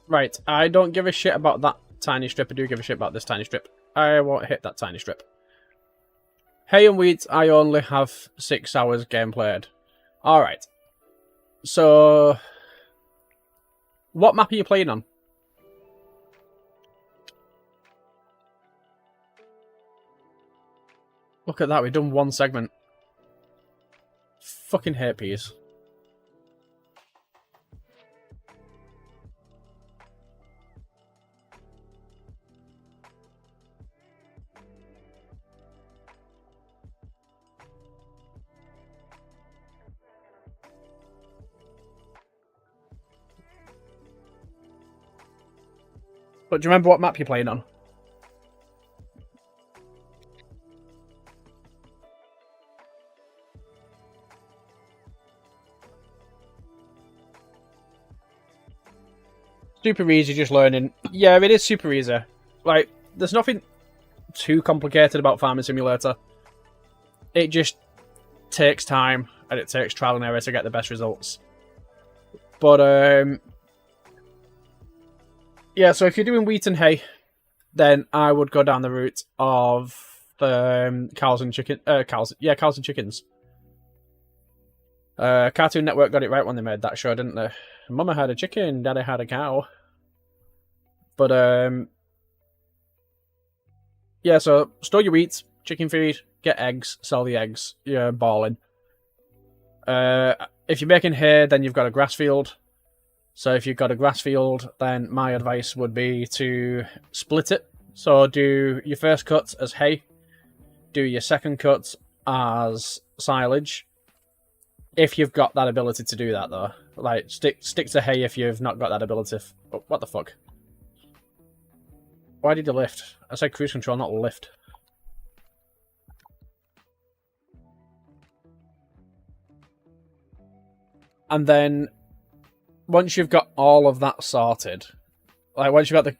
Right, I don't give a shit about that tiny strip. I do give a shit about this tiny strip. I won't hit that tiny strip. Hay and wheat, I only have 6 hours game played. Alright. So... What map are you playing on? Look at that, we've done one segment. Fucking hate peas. But do you remember what map you're playing on? Super easy, just learning. Yeah, it is super easy. Like, there's nothing too complicated about Farming Simulator. It just takes time, and it takes trial and error to get the best results. But, yeah, so if you're doing wheat and hay, then I would go down the route of cows and chickens. Cartoon Network got it right when they made that show, didn't they? Mama had a chicken, Daddy had a cow. But yeah. So store your wheat, chicken feed, get eggs, sell the eggs. You're balling. If you're making hay, then you've got a grass field. So if you've got a grass field, then my advice would be to split it. So do your first cut as hay, do your second cut as silage. If you've got that ability to do that, though, like stick to hay if you've not got that ability. Oh, what the fuck? Why did you lift? I said cruise control, not lift. And then once you've got all of that sorted, like once you've got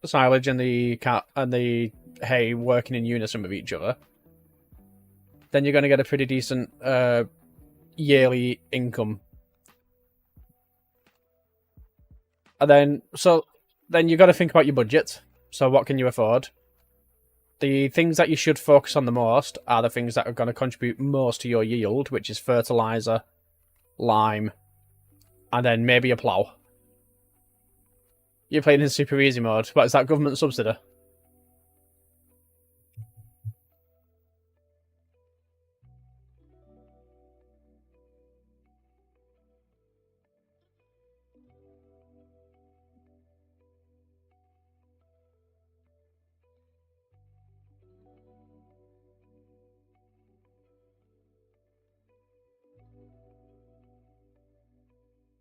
the silage and the hay working in unison with each other, then you're going to get a pretty decent yearly income. And then you've got to think about your budget. So what can you afford? The things that you should focus on the most are the things that are going to contribute most to your yield, which is fertilizer, lime, and then maybe a plough. You're playing in super easy mode. What is that, government subsidy?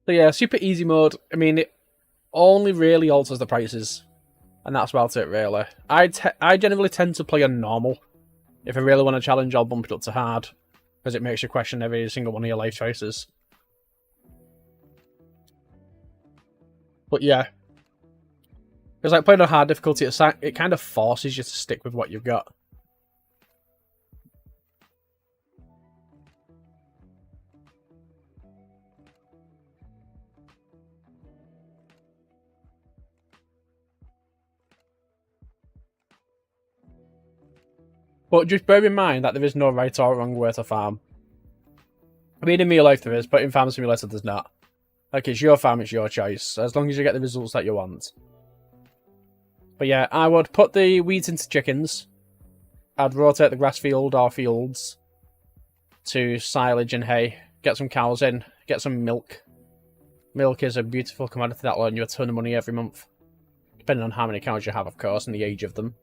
So yeah, super easy mode. I mean, it only really alters the prices, and that's about it, really. I generally tend to play on normal. If I really want a challenge, I'll bump it up to hard, because it makes you question every single one of your life choices. But yeah, because like playing on hard difficulty, it kind of forces you to stick with what you've got. But just bear in mind that there is no right or wrong way to farm. I mean, in real life there is, but in Farm Simulator there's not. Like, it's your farm, it's your choice, as long as you get the results that you want. But yeah, I would put the wheat into chickens. I'd rotate the grass field or fields to silage and hay. Get some cows in, get some milk. Milk is a beautiful commodity that'll earn you a ton of money every month. Depending on how many cows you have, of course, and the age of them.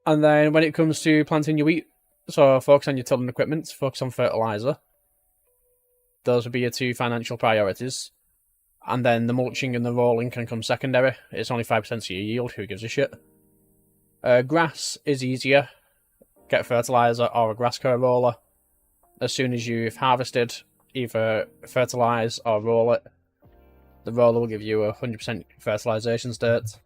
And then when it comes to planting your wheat, so focus on your tilling equipment, focus on fertiliser. Those would be your two financial priorities. And then the mulching and the rolling can come secondary. It's only 5% of your yield, who gives a shit? Grass is easier. Get fertiliser or a grass curd roller. As soon as you've harvested, either fertilise or roll it. The roller will give you a 100% fertilisation state.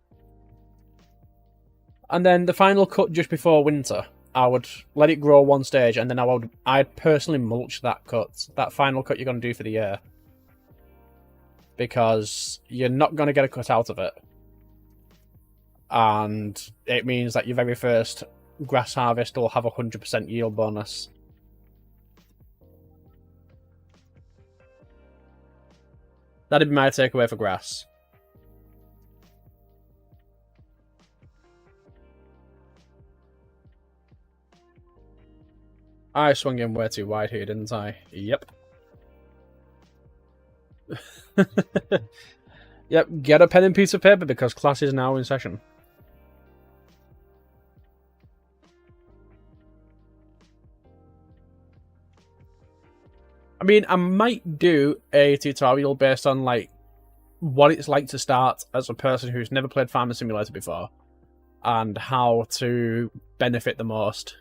And then the final cut just before winter, I would let it grow one stage, and then I'd personally mulch that cut, that final cut you're going to do for the year. Because you're not going to get a cut out of it. And it means that your very first grass harvest will have a 100% yield bonus. That'd be my takeaway for grass. I swung in way too wide here, didn't I? Yep. Yep, get a pen and piece of paper because class is now in session. I mean, I might do a tutorial based on, like, what it's like to start as a person who's never played Farming Simulator before, and how to benefit the most.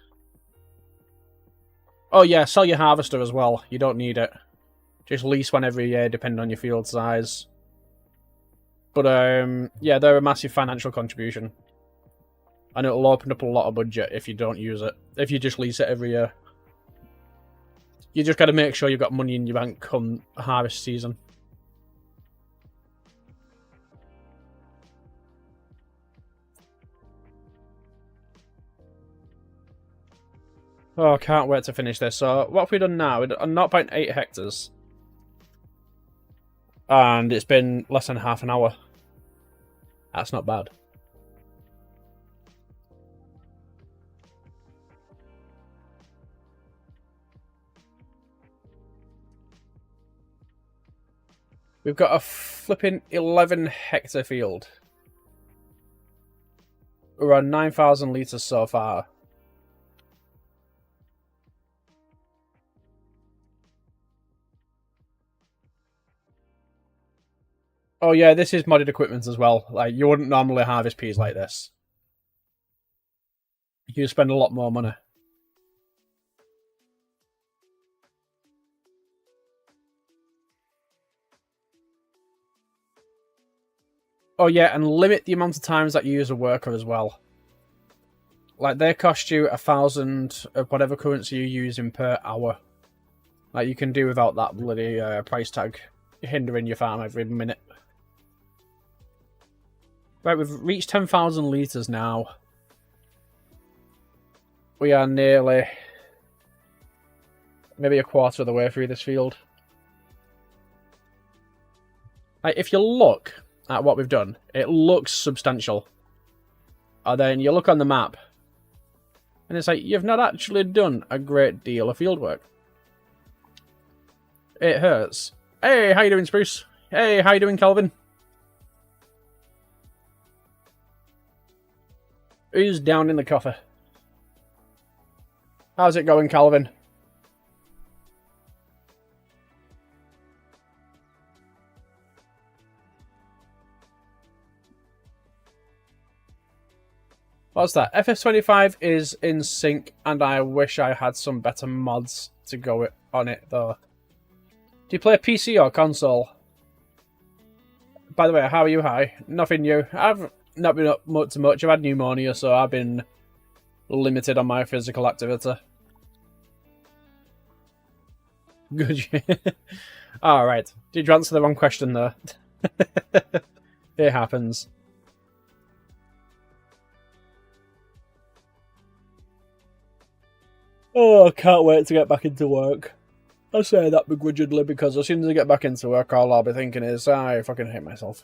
Oh yeah, sell your harvester as well. You don't need it. Just lease one every year, depending on your field size. But yeah, they're a massive financial contribution. And it'll open up a lot of budget if you don't use it. If you just lease it every year. You just got to make sure you've got money in your bank come harvest season. Oh, I can't wait to finish this. So, what have we done now? We've done 0.8 hectares. And it's been less than half an hour. That's not bad. We've got a flipping 11 hectare field. We're on 9,000 litres so far. Oh yeah, this is modded equipment as well. Like, you wouldn't normally harvest peas like this. You spend a lot more money. Oh yeah, and limit the amount of times that you use a worker as well. Like, they cost you 1,000 of whatever currency you're using per hour. Like, you can do without that bloody price tag hindering your farm every minute. Right, we've reached 10,000 litres now. We are nearly maybe a quarter of the way through this field. Like, if you look at what we've done, it looks substantial. And then you look on the map, and it's like, you've not actually done a great deal of field work. It hurts. Hey, how you doing, Spruce? Hey, how you doing, Calvin? Who's down in the coffee? How's it going, Calvin? What's that? FS25 is in sync, and I wish I had some better mods to go on it, though. Do you play PC or console? By the way, how are you? Hi. Nothing new. I've not been up much. I've had pneumonia, so I've been limited on my physical activity. Good. Alright. Did you answer the wrong question, though? It happens. Oh, I can't wait to get back into work. I say that begrudgingly because as soon as I get back into work, all I'll be thinking is, I fucking hate myself.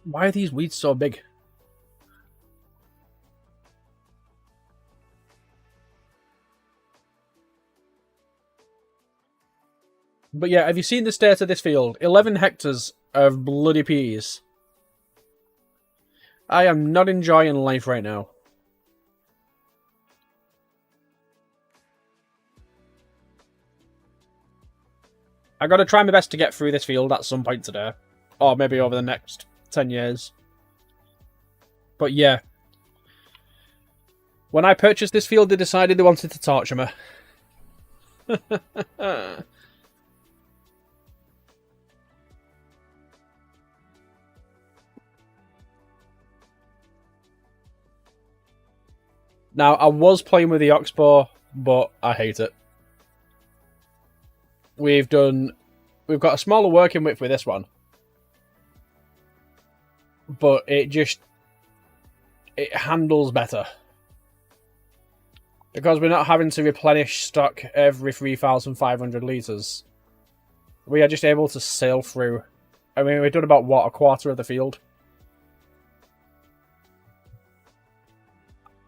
Why are these weeds so big? But yeah, have you seen the state of this field? 11 hectares of bloody peas. I am not enjoying life right now. I gotta try my best to get through this field at some point today. Or maybe over the next 10 years. But yeah. When I purchased this field, they decided they wanted to torture me. Now, I was playing with the Oxbow, but I hate it. We've got a smaller working width with this one. But it handles better. Because we're not having to replenish stock every 3,500 litres. We are just able to sail through. I mean, we've done about, what, a quarter of the field?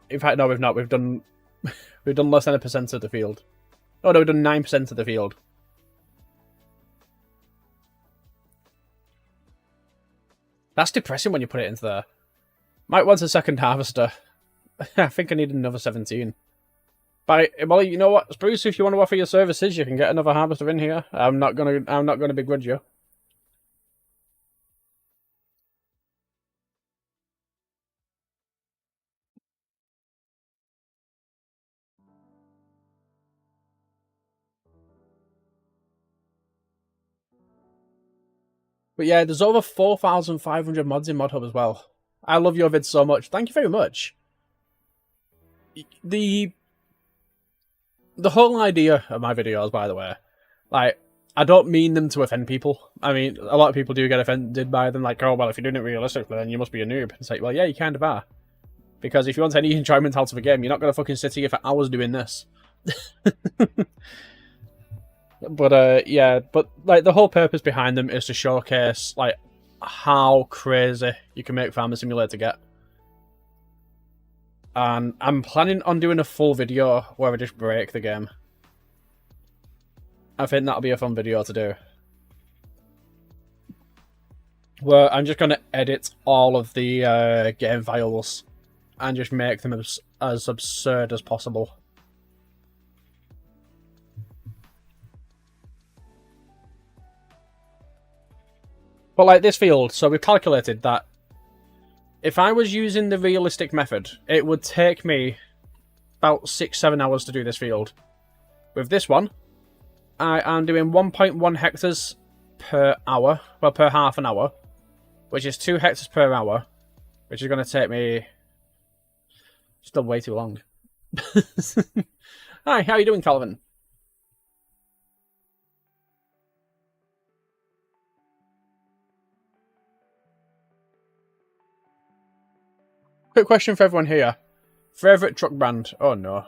In fact, no, we've not. We've done less than 1% of the field. Oh no, we've done 9% of the field. That's depressing when you put it into there. Might want a second harvester. I think I need another 17. But well, you know what, Spruce, if you want to offer your services, you can get another harvester in here. I'm not gonna begrudge you. But yeah, there's over 4,500 mods in ModHub as well. I love your vids so much. Thank you very much. The whole idea of my videos, by the way, like, I don't mean them to offend people. I mean, a lot of people do get offended by them, like, oh, well, if you're doing it realistically, then you must be a noob. It's like, well, yeah, you kind of are. Because if you want any enjoyment out of a game, you're not going to fucking sit here for hours doing this. But, yeah, but, like, the whole purpose behind them is to showcase, like, how crazy you can make Farming Simulator get. And I'm planning on doing a full video where I just break the game. I think that'll be a fun video to do. Where I'm just going to edit all of the game files and just make them as absurd as possible. But like this field, so we've calculated that if I was using the realistic method, it would take me about 6-7 hours to do this field. With this one, I am doing 1.1 hectares per hour, well, per half an hour, which is 2 hectares per hour, which is going to take me still way too long. Hi, how are you doing, Calvin? Quick question for everyone here. Favourite truck brand? Oh no.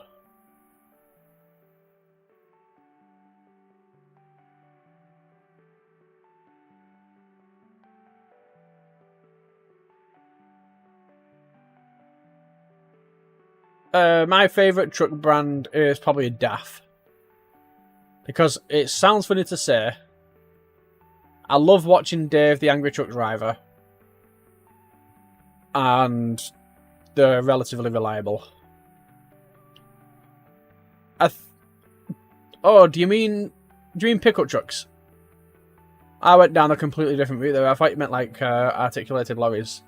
My favourite truck brand is probably DAF. Because it sounds funny to say. I love watching Dave the Angry Truck Driver. And they're relatively reliable. Oh, do you mean pickup trucks? I went down a completely different route there. I thought you meant like articulated lorries.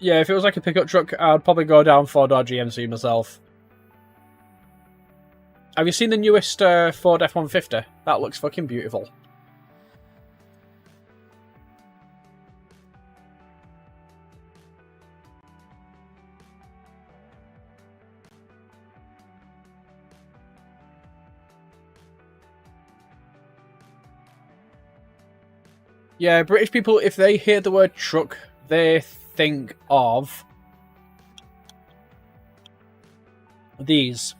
Yeah, if it was like a pickup truck, I'd probably go down 4-door GMC myself. Have you seen the newest Ford F-150? That looks fucking beautiful. Yeah, British people, if they hear the word truck, they think of these.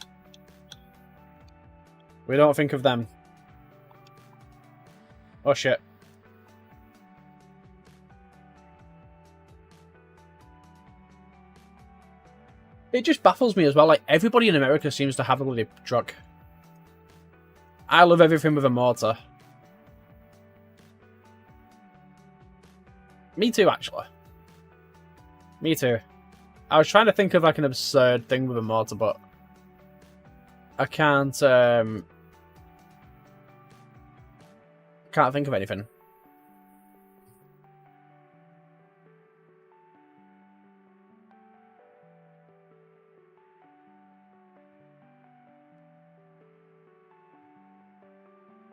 We don't think of them. Oh shit. It just baffles me as well, like everybody in America seems to have a bloody truck. I love everything with a motor. Me too, actually. Me too. I was trying to think of like an absurd thing with a motor, but I can't think of anything.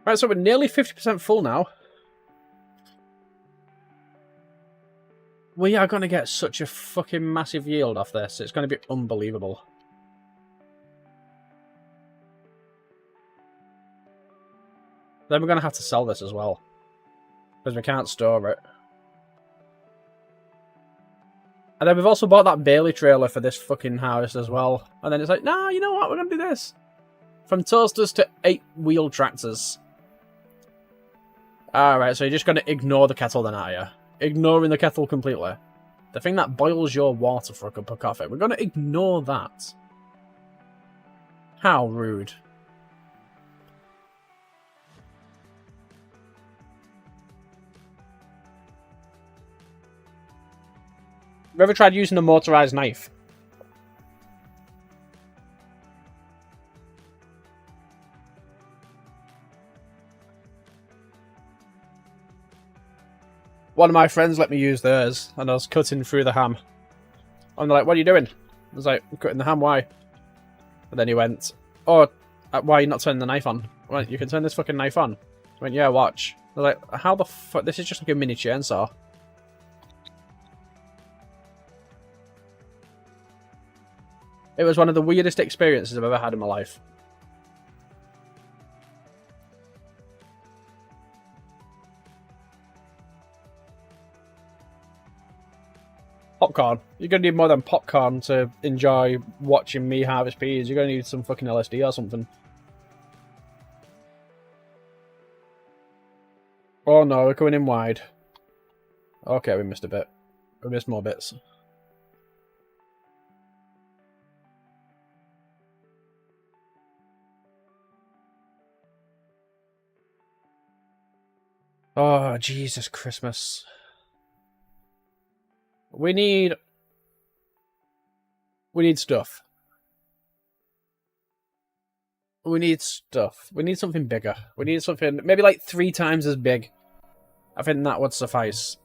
Right, so we're nearly 50% full now. We are going to get such a fucking massive yield off this. It's going to be unbelievable. Then we're going to have to sell this as well. Because we can't store it. And then we've also bought that Bailey trailer for this fucking house as well. And then it's like, nah, you know what? We're going to do this. From toasters to 8-wheel tractors. Alright, so you're just going to ignore the kettle then, are you? Ignoring the kettle completely. The thing that boils your water for a cup of coffee. We're going to ignore that. How rude. Have you ever tried using a motorized knife? One of my friends let me use theirs, and I was cutting through the ham. And they're like, what are you doing? I was like, I'm cutting the ham, why? And then he went, oh, why are you not turning the knife on? I went, you can turn this fucking knife on. I went, yeah, watch. I was like, how the fuck? This is just like a mini chainsaw. It was one of the weirdest experiences I've ever had in my life. Popcorn. You're going to need more than popcorn to enjoy watching me harvest peas. You're going to need some fucking LSD or something. Oh no, we're coming in wide. Okay, we missed a bit. We missed more bits. Oh, Jesus Christmas. We need stuff. We need stuff. We need something bigger. We need something maybe like 3 times as big. I think that would suffice.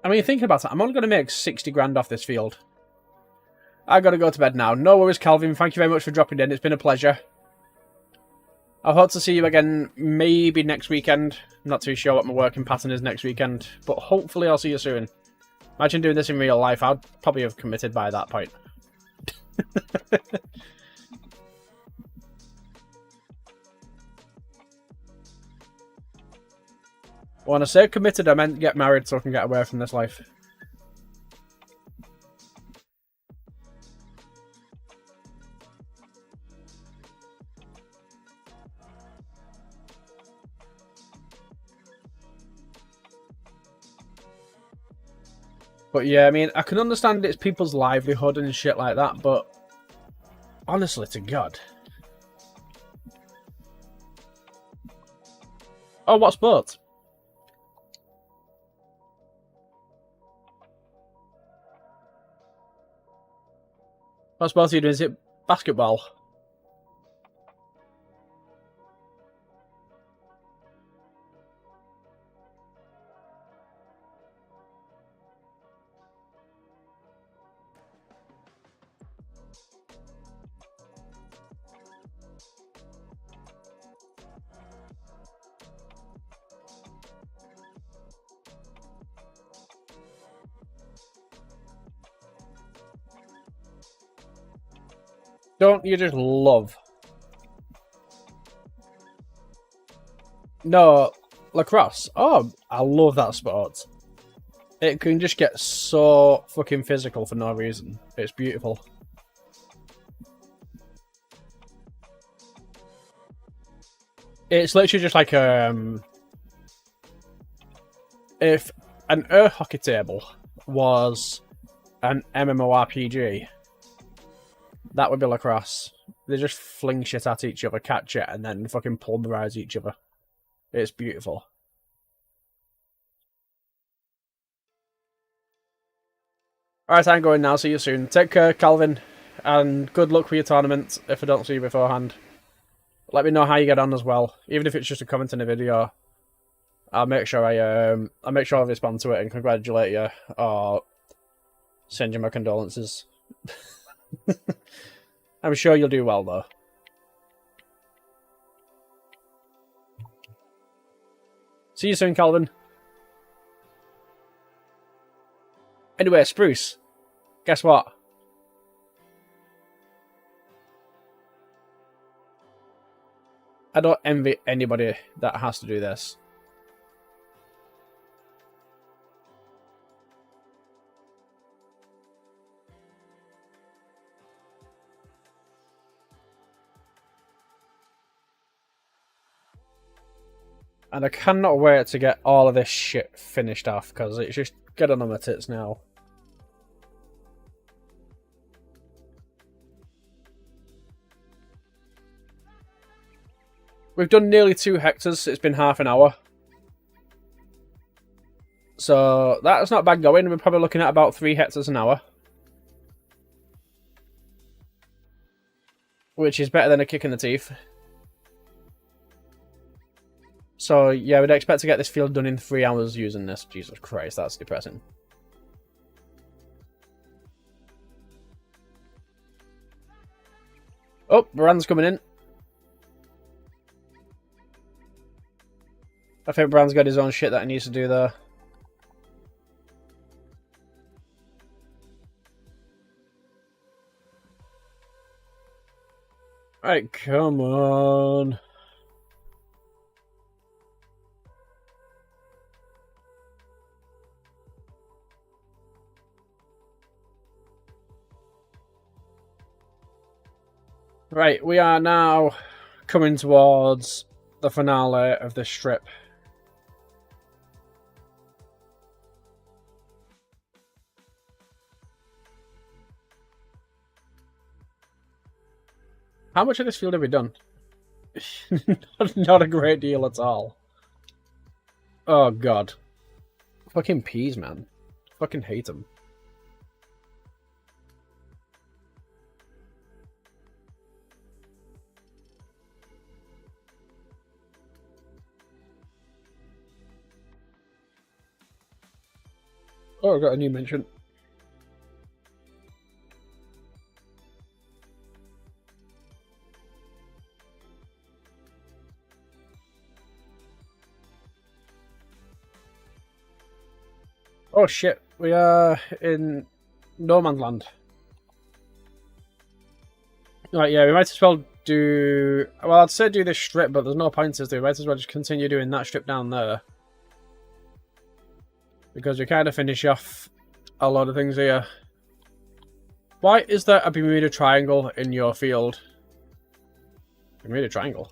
I mean, thinking about it, I'm only going to make 60 grand off this field. I got to go to bed now. No worries, Calvin. Thank you very much for dropping in. It's been a pleasure. I hope to see you again maybe next weekend. I'm not too sure what my working pattern is next weekend, but hopefully I'll see you soon. Imagine doing this in real life. I'd probably have committed by that point. When I say committed, I meant get married so I can get away from this life. But yeah, I mean, I can understand it's people's livelihood and shit like that, but honestly to God. Oh, what sport? What sport are you doing? Is it basketball? Don't you just love? No, lacrosse. Oh, I love that sport. It can just get so fucking physical for no reason. It's beautiful. It's literally just like if an air hockey table was an MMORPG, that would be lacrosse. They just fling shit at each other, catch it, and then fucking pulverize each other. It's beautiful. Alright, I'm going now. See you soon. Take care, Calvin, and good luck with your tournament if I don't see you beforehand. Let me know how you get on as well. Even if it's just a comment in a video, I'll make sure I respond to it and congratulate you or send you my condolences. I'm sure you'll do well though. See you soon, Calvin. Anyway, Spruce, guess what? I don't envy anybody that has to do this. And I cannot wait to get all of this shit finished off, because it's just getting on my tits now. We've done nearly 2 hectares, it's been half an hour. So that's not bad going, we're probably looking at about 3 hectares an hour. Which is better than a kick in the teeth. So yeah, we'd expect to get this field done in 3 hours using this. Jesus Christ, that's depressing. Oh, Moran's coming in. I think Brand's got his own shit that he needs to do there. Right, come on. Right, we are now coming towards the finale of this strip. How much of this field have we done? Not a great deal at all. Oh god. Fucking peas, man. Fucking hate them. Oh, I got a new mention. Oh shit, we are in no man's land. Right, yeah, we might as well do... Well, I'd say do this strip, but there's no point to do. We might as well just continue doing that strip down there. Because we kind of finish off a lot of things here. Why is there a Bermuda Triangle in your field? Bermuda Triangle?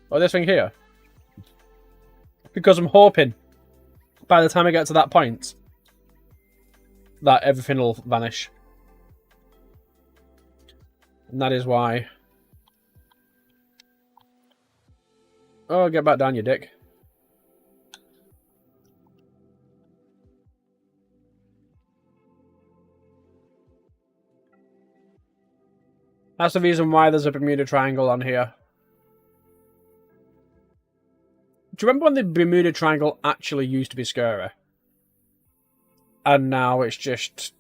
Oh, this thing here? Because I'm hoping by the time I get to that point that everything will vanish. And that is why. Oh, get back down, you dick. That's the reason why there's a Bermuda Triangle on here. Do you remember when the Bermuda Triangle actually used to be scary? And now it's just,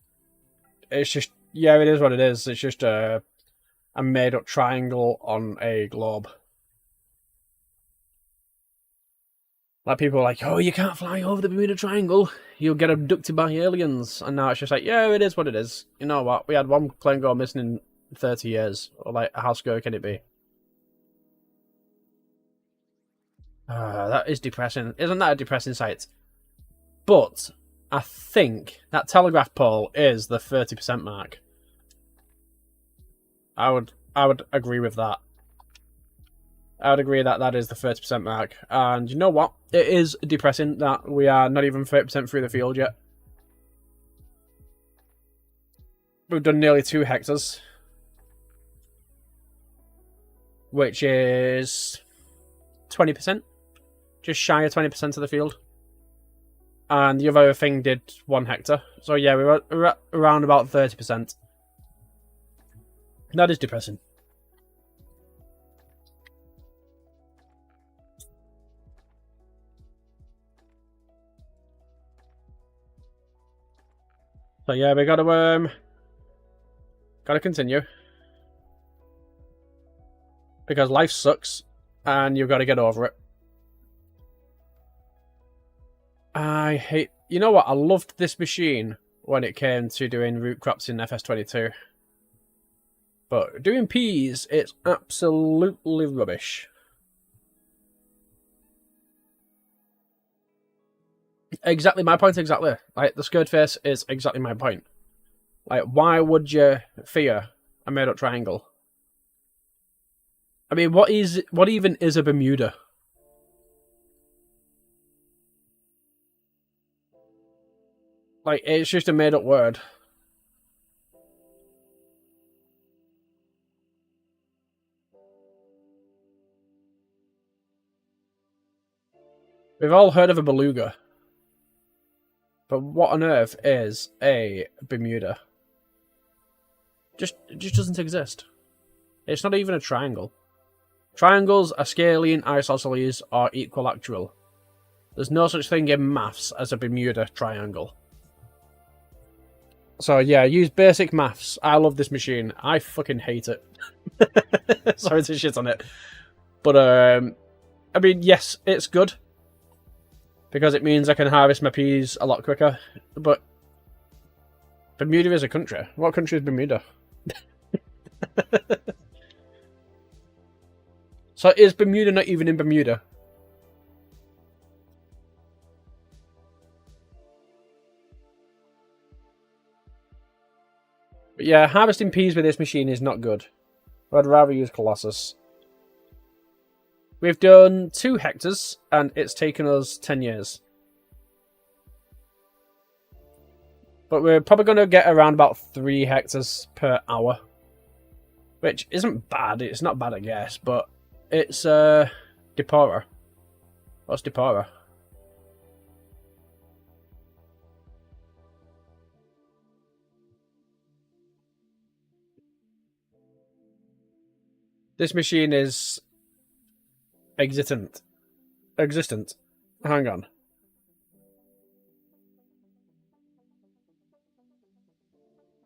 yeah, it is what it is. It's just a made-up triangle on a globe. Like, people are like, oh, you can't fly over the Bermuda Triangle. You'll get abducted by aliens. And now it's just like, yeah, it is what it is. You know what? We had one plane go missing in 30 years. Or like, how scary can it be? That is depressing. Isn't that a depressing sight? But I think that telegraph pole is the 30% mark. I would agree with that. I would agree that that is the 30% mark. And you know what? It is depressing that we are not even 30% through the field yet. We've done nearly 2 hectares. Which is 20%. Just shy of 20% of the field. And the other thing did 1 hectare. So yeah, we're at around about 30%. That is depressing. So yeah, we gotta continue. Because life sucks, and you've got to get over it. I hate... You know what? I loved this machine when it came to doing root crops in FS22. But doing peas, it's absolutely rubbish. Exactly my point, exactly. Like, the scared face is exactly my point. Like, why would you fear a made-up triangle? I mean, what even is a Bermuda? Like, it's just a made-up word. We've all heard of a beluga. But what on earth is a Bermuda? It just doesn't exist. It's not even a triangle. Triangles are scalene, isosceles, or equilateral. There's no such thing in maths as a Bermuda triangle. So yeah, use basic maths. I love this machine. I fucking hate it. Sorry to shit on it. But, I mean, yes, it's good. because it means I can harvest my peas a lot quicker. But Bermuda is a country. What country is Bermuda? So is Bermuda not even in Bermuda? But yeah, harvesting peas with this machine is not good. I'd rather use Colossus. We've done 2 hectares, and it's taken us 10 years. But we're probably going to get around about 3 hectares per hour. Which isn't bad. It's not bad, I guess, but it's Depora. What's Depora? This machine is existent. Hang on.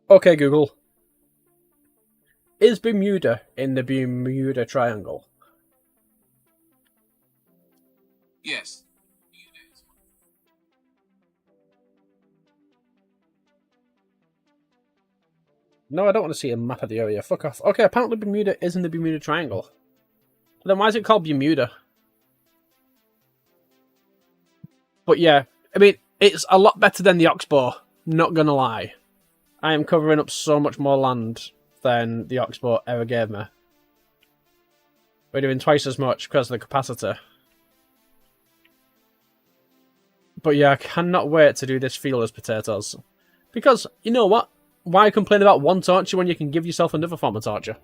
Okay, Google. Is Bermuda in the Bermuda Triangle? Yes. No, I don't want to see a map of the area. Fuck off. Okay, apparently Bermuda is in the Bermuda Triangle. Then why is it called Bermuda? But yeah, I mean, it's a lot better than the Oxbow. Not gonna lie. I am covering up so much more land than the Oxbow ever gave me. We're doing twice as much because of the capacitor. But yeah, I cannot wait to do this field as potatoes. Because, you know what? Why complain about one torture when you can give yourself another form of torture?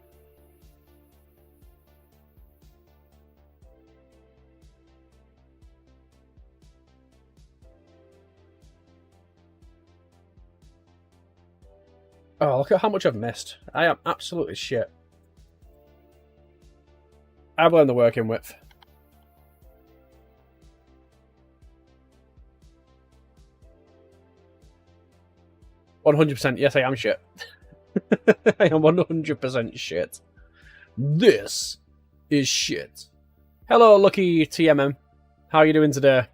Oh, look at how much I've missed. I am absolutely shit. I've learned the working width. %. Yes, I am shit. I am 100% shit. This is shit. Hello, Lucky TMM. How are you doing today?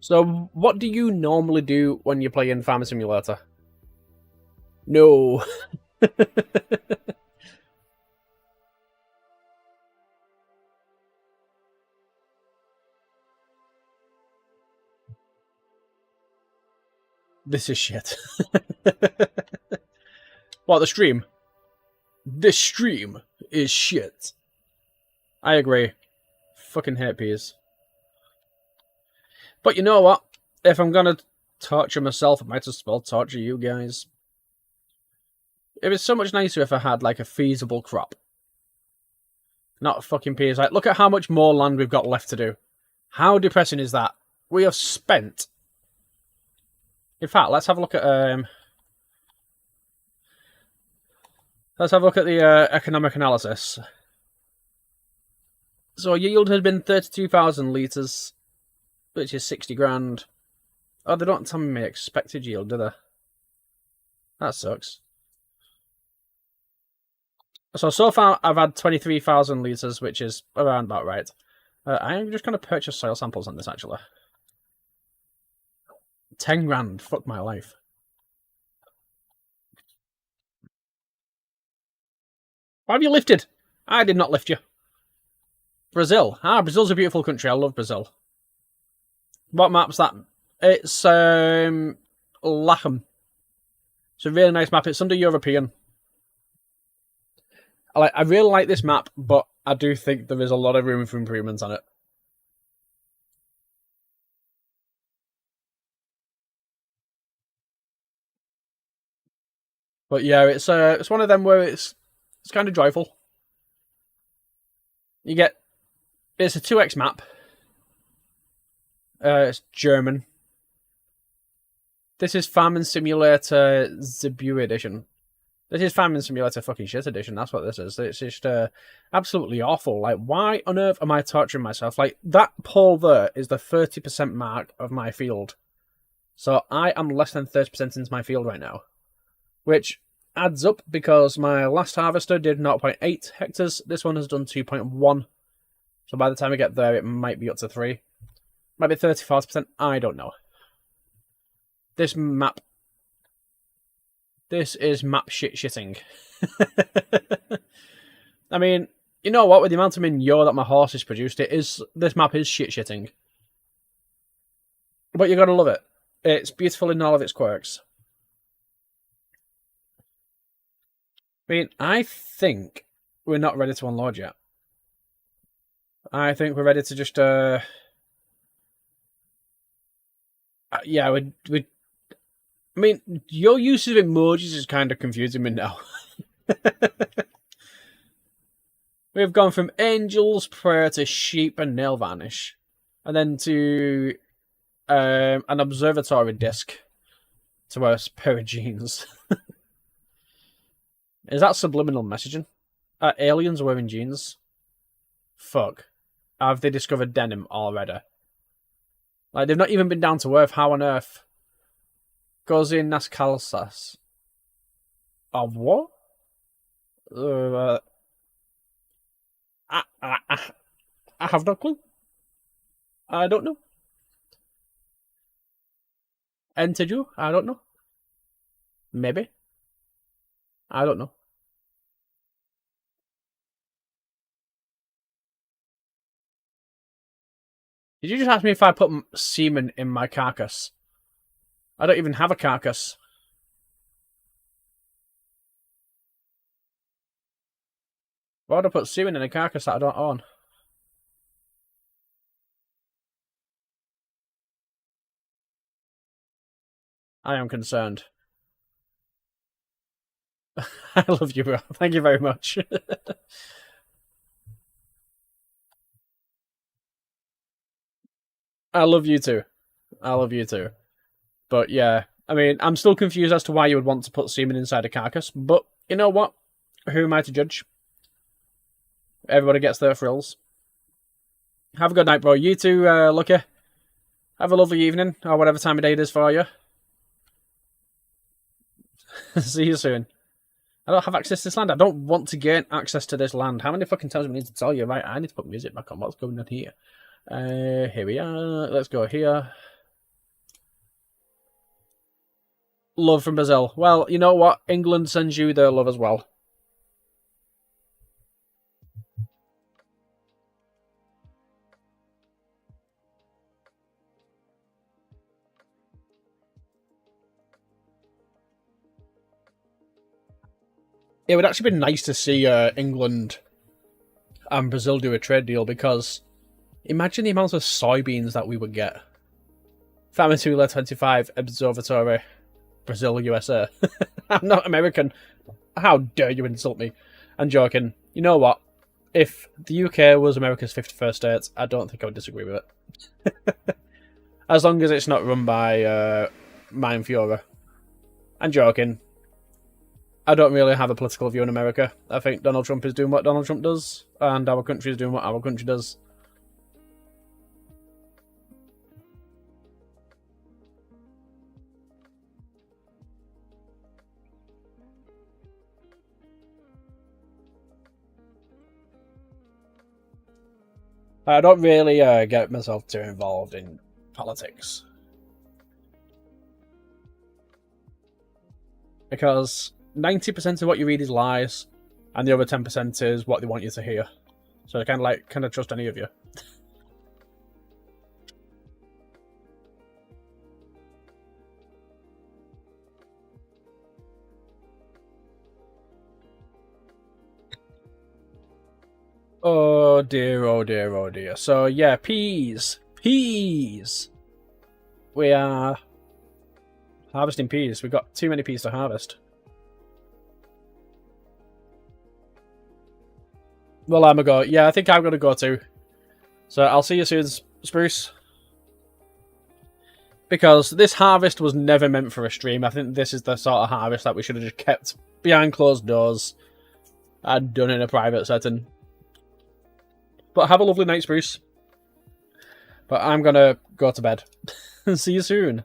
So, what do you normally do when you play in Farming Simulator? No. This is shit. What, the stream? This stream is shit. I agree. Fucking hate peas. But you know what? If I'm gonna torture myself, I might as well torture you guys. It was so much nicer if I had, like, a feasible crop. Not fucking peas. Like, look at how much more land we've got left to do. How depressing is that? We have spent... In fact, let's have a look at the economic analysis. So yield has been 32,000 litres, which is 60 grand. Oh, they don't tell me expected yield, do they? That sucks. So far I've had 23,000 litres, which is around about right. I am just going to purchase soil samples on this, actually. 10 grand, fuck my life. Why have you lifted? I did not lift you. Brazil. Brazil's a beautiful country. I love Brazil. What map's that? It's Lachem. It's a really nice map. It's under European. I really like this map, but I do think there is a lot of room for improvement on it. But yeah, it's one of them where it's kind of joyful. It's a 2x map. It's German. This is Farming Simulator Zebu Edition. This is Farming Simulator fucking shit edition. That's what this is. It's just absolutely awful. Like, why on earth am I torturing myself? Like, that pole there is the 30% mark of my field. So I am less than 30% into my field right now. Which, adds up because my last harvester did 0.8 hectares. This one has done 2.1. So by the time I get there, it might be up to 3. Might be 35%. I don't know. This map. This is map shitting. I mean, you know what? With the amount of manure that my horses produced, this map is shitting. But you gotta love it. It's beautiful in all of its quirks. I mean, I think we're not ready to unload yet. I think we're ready to just, yeah, we. I mean, your use of emojis is kind of confusing me now. We've gone from Angel's Prayer to Sheep and Nail Varnish. And then to an observatory disc to a pair of jeans. Is that subliminal messaging? Are aliens wearing jeans? Fuck. Have they discovered denim already? Like, they've not even been down to Earth. How on earth? Goes in las calzas. Of what? I have no clue. I don't know. Enter you? I don't know. Maybe. I don't know. Did you just ask me if I put semen in my carcass? I don't even have a carcass. Why would I put semen in a carcass that I don't own? I am concerned. I love you, bro. Thank you very much. I love you too. I love you too. But yeah, I mean, I'm still confused as to why you would want to put semen inside a carcass. But you know what? Who am I to judge? Everybody gets their thrills. Have a good night, bro. You too, Lucky. Have a lovely evening, or whatever time of day it is for you. See you soon. I don't have access to this land. I don't want to gain access to this land. How many fucking times do we need to tell you? Right, I need to put music back on. What's going on here? Here we are. Let's go here. Love from Brazil. Well, you know what? England sends you their love as well. It would actually be nice to see England and Brazil do a trade deal, because imagine the amount of soybeans that we would get. Famitula 25 Observatory, Brazil, USA. I'm not American. How dare you insult me? I'm joking. You know what? If the UK was America's 51st state, I don't think I would disagree with it. As long as it's not run by Mind Fury. I'm joking. I don't really have a political view in America. I think Donald Trump is doing what Donald Trump does, and our country is doing what our country does. I don't really get myself too involved in politics. Because 90% of what you read is lies, and the other 10% is what they want you to hear. So I kind of trust any of you. Oh dear, oh dear, oh dear. So yeah, peas. Peas! We are harvesting peas. We've got too many peas to harvest. Well, I'm a go. Yeah, I think I'm going to go too. So I'll see you soon, Spruce. Because this harvest was never meant for a stream. I think this is the sort of harvest that we should have just kept behind closed doors and done in a private setting. But have a lovely night, Spruce. But I'm going to go to bed. See you soon.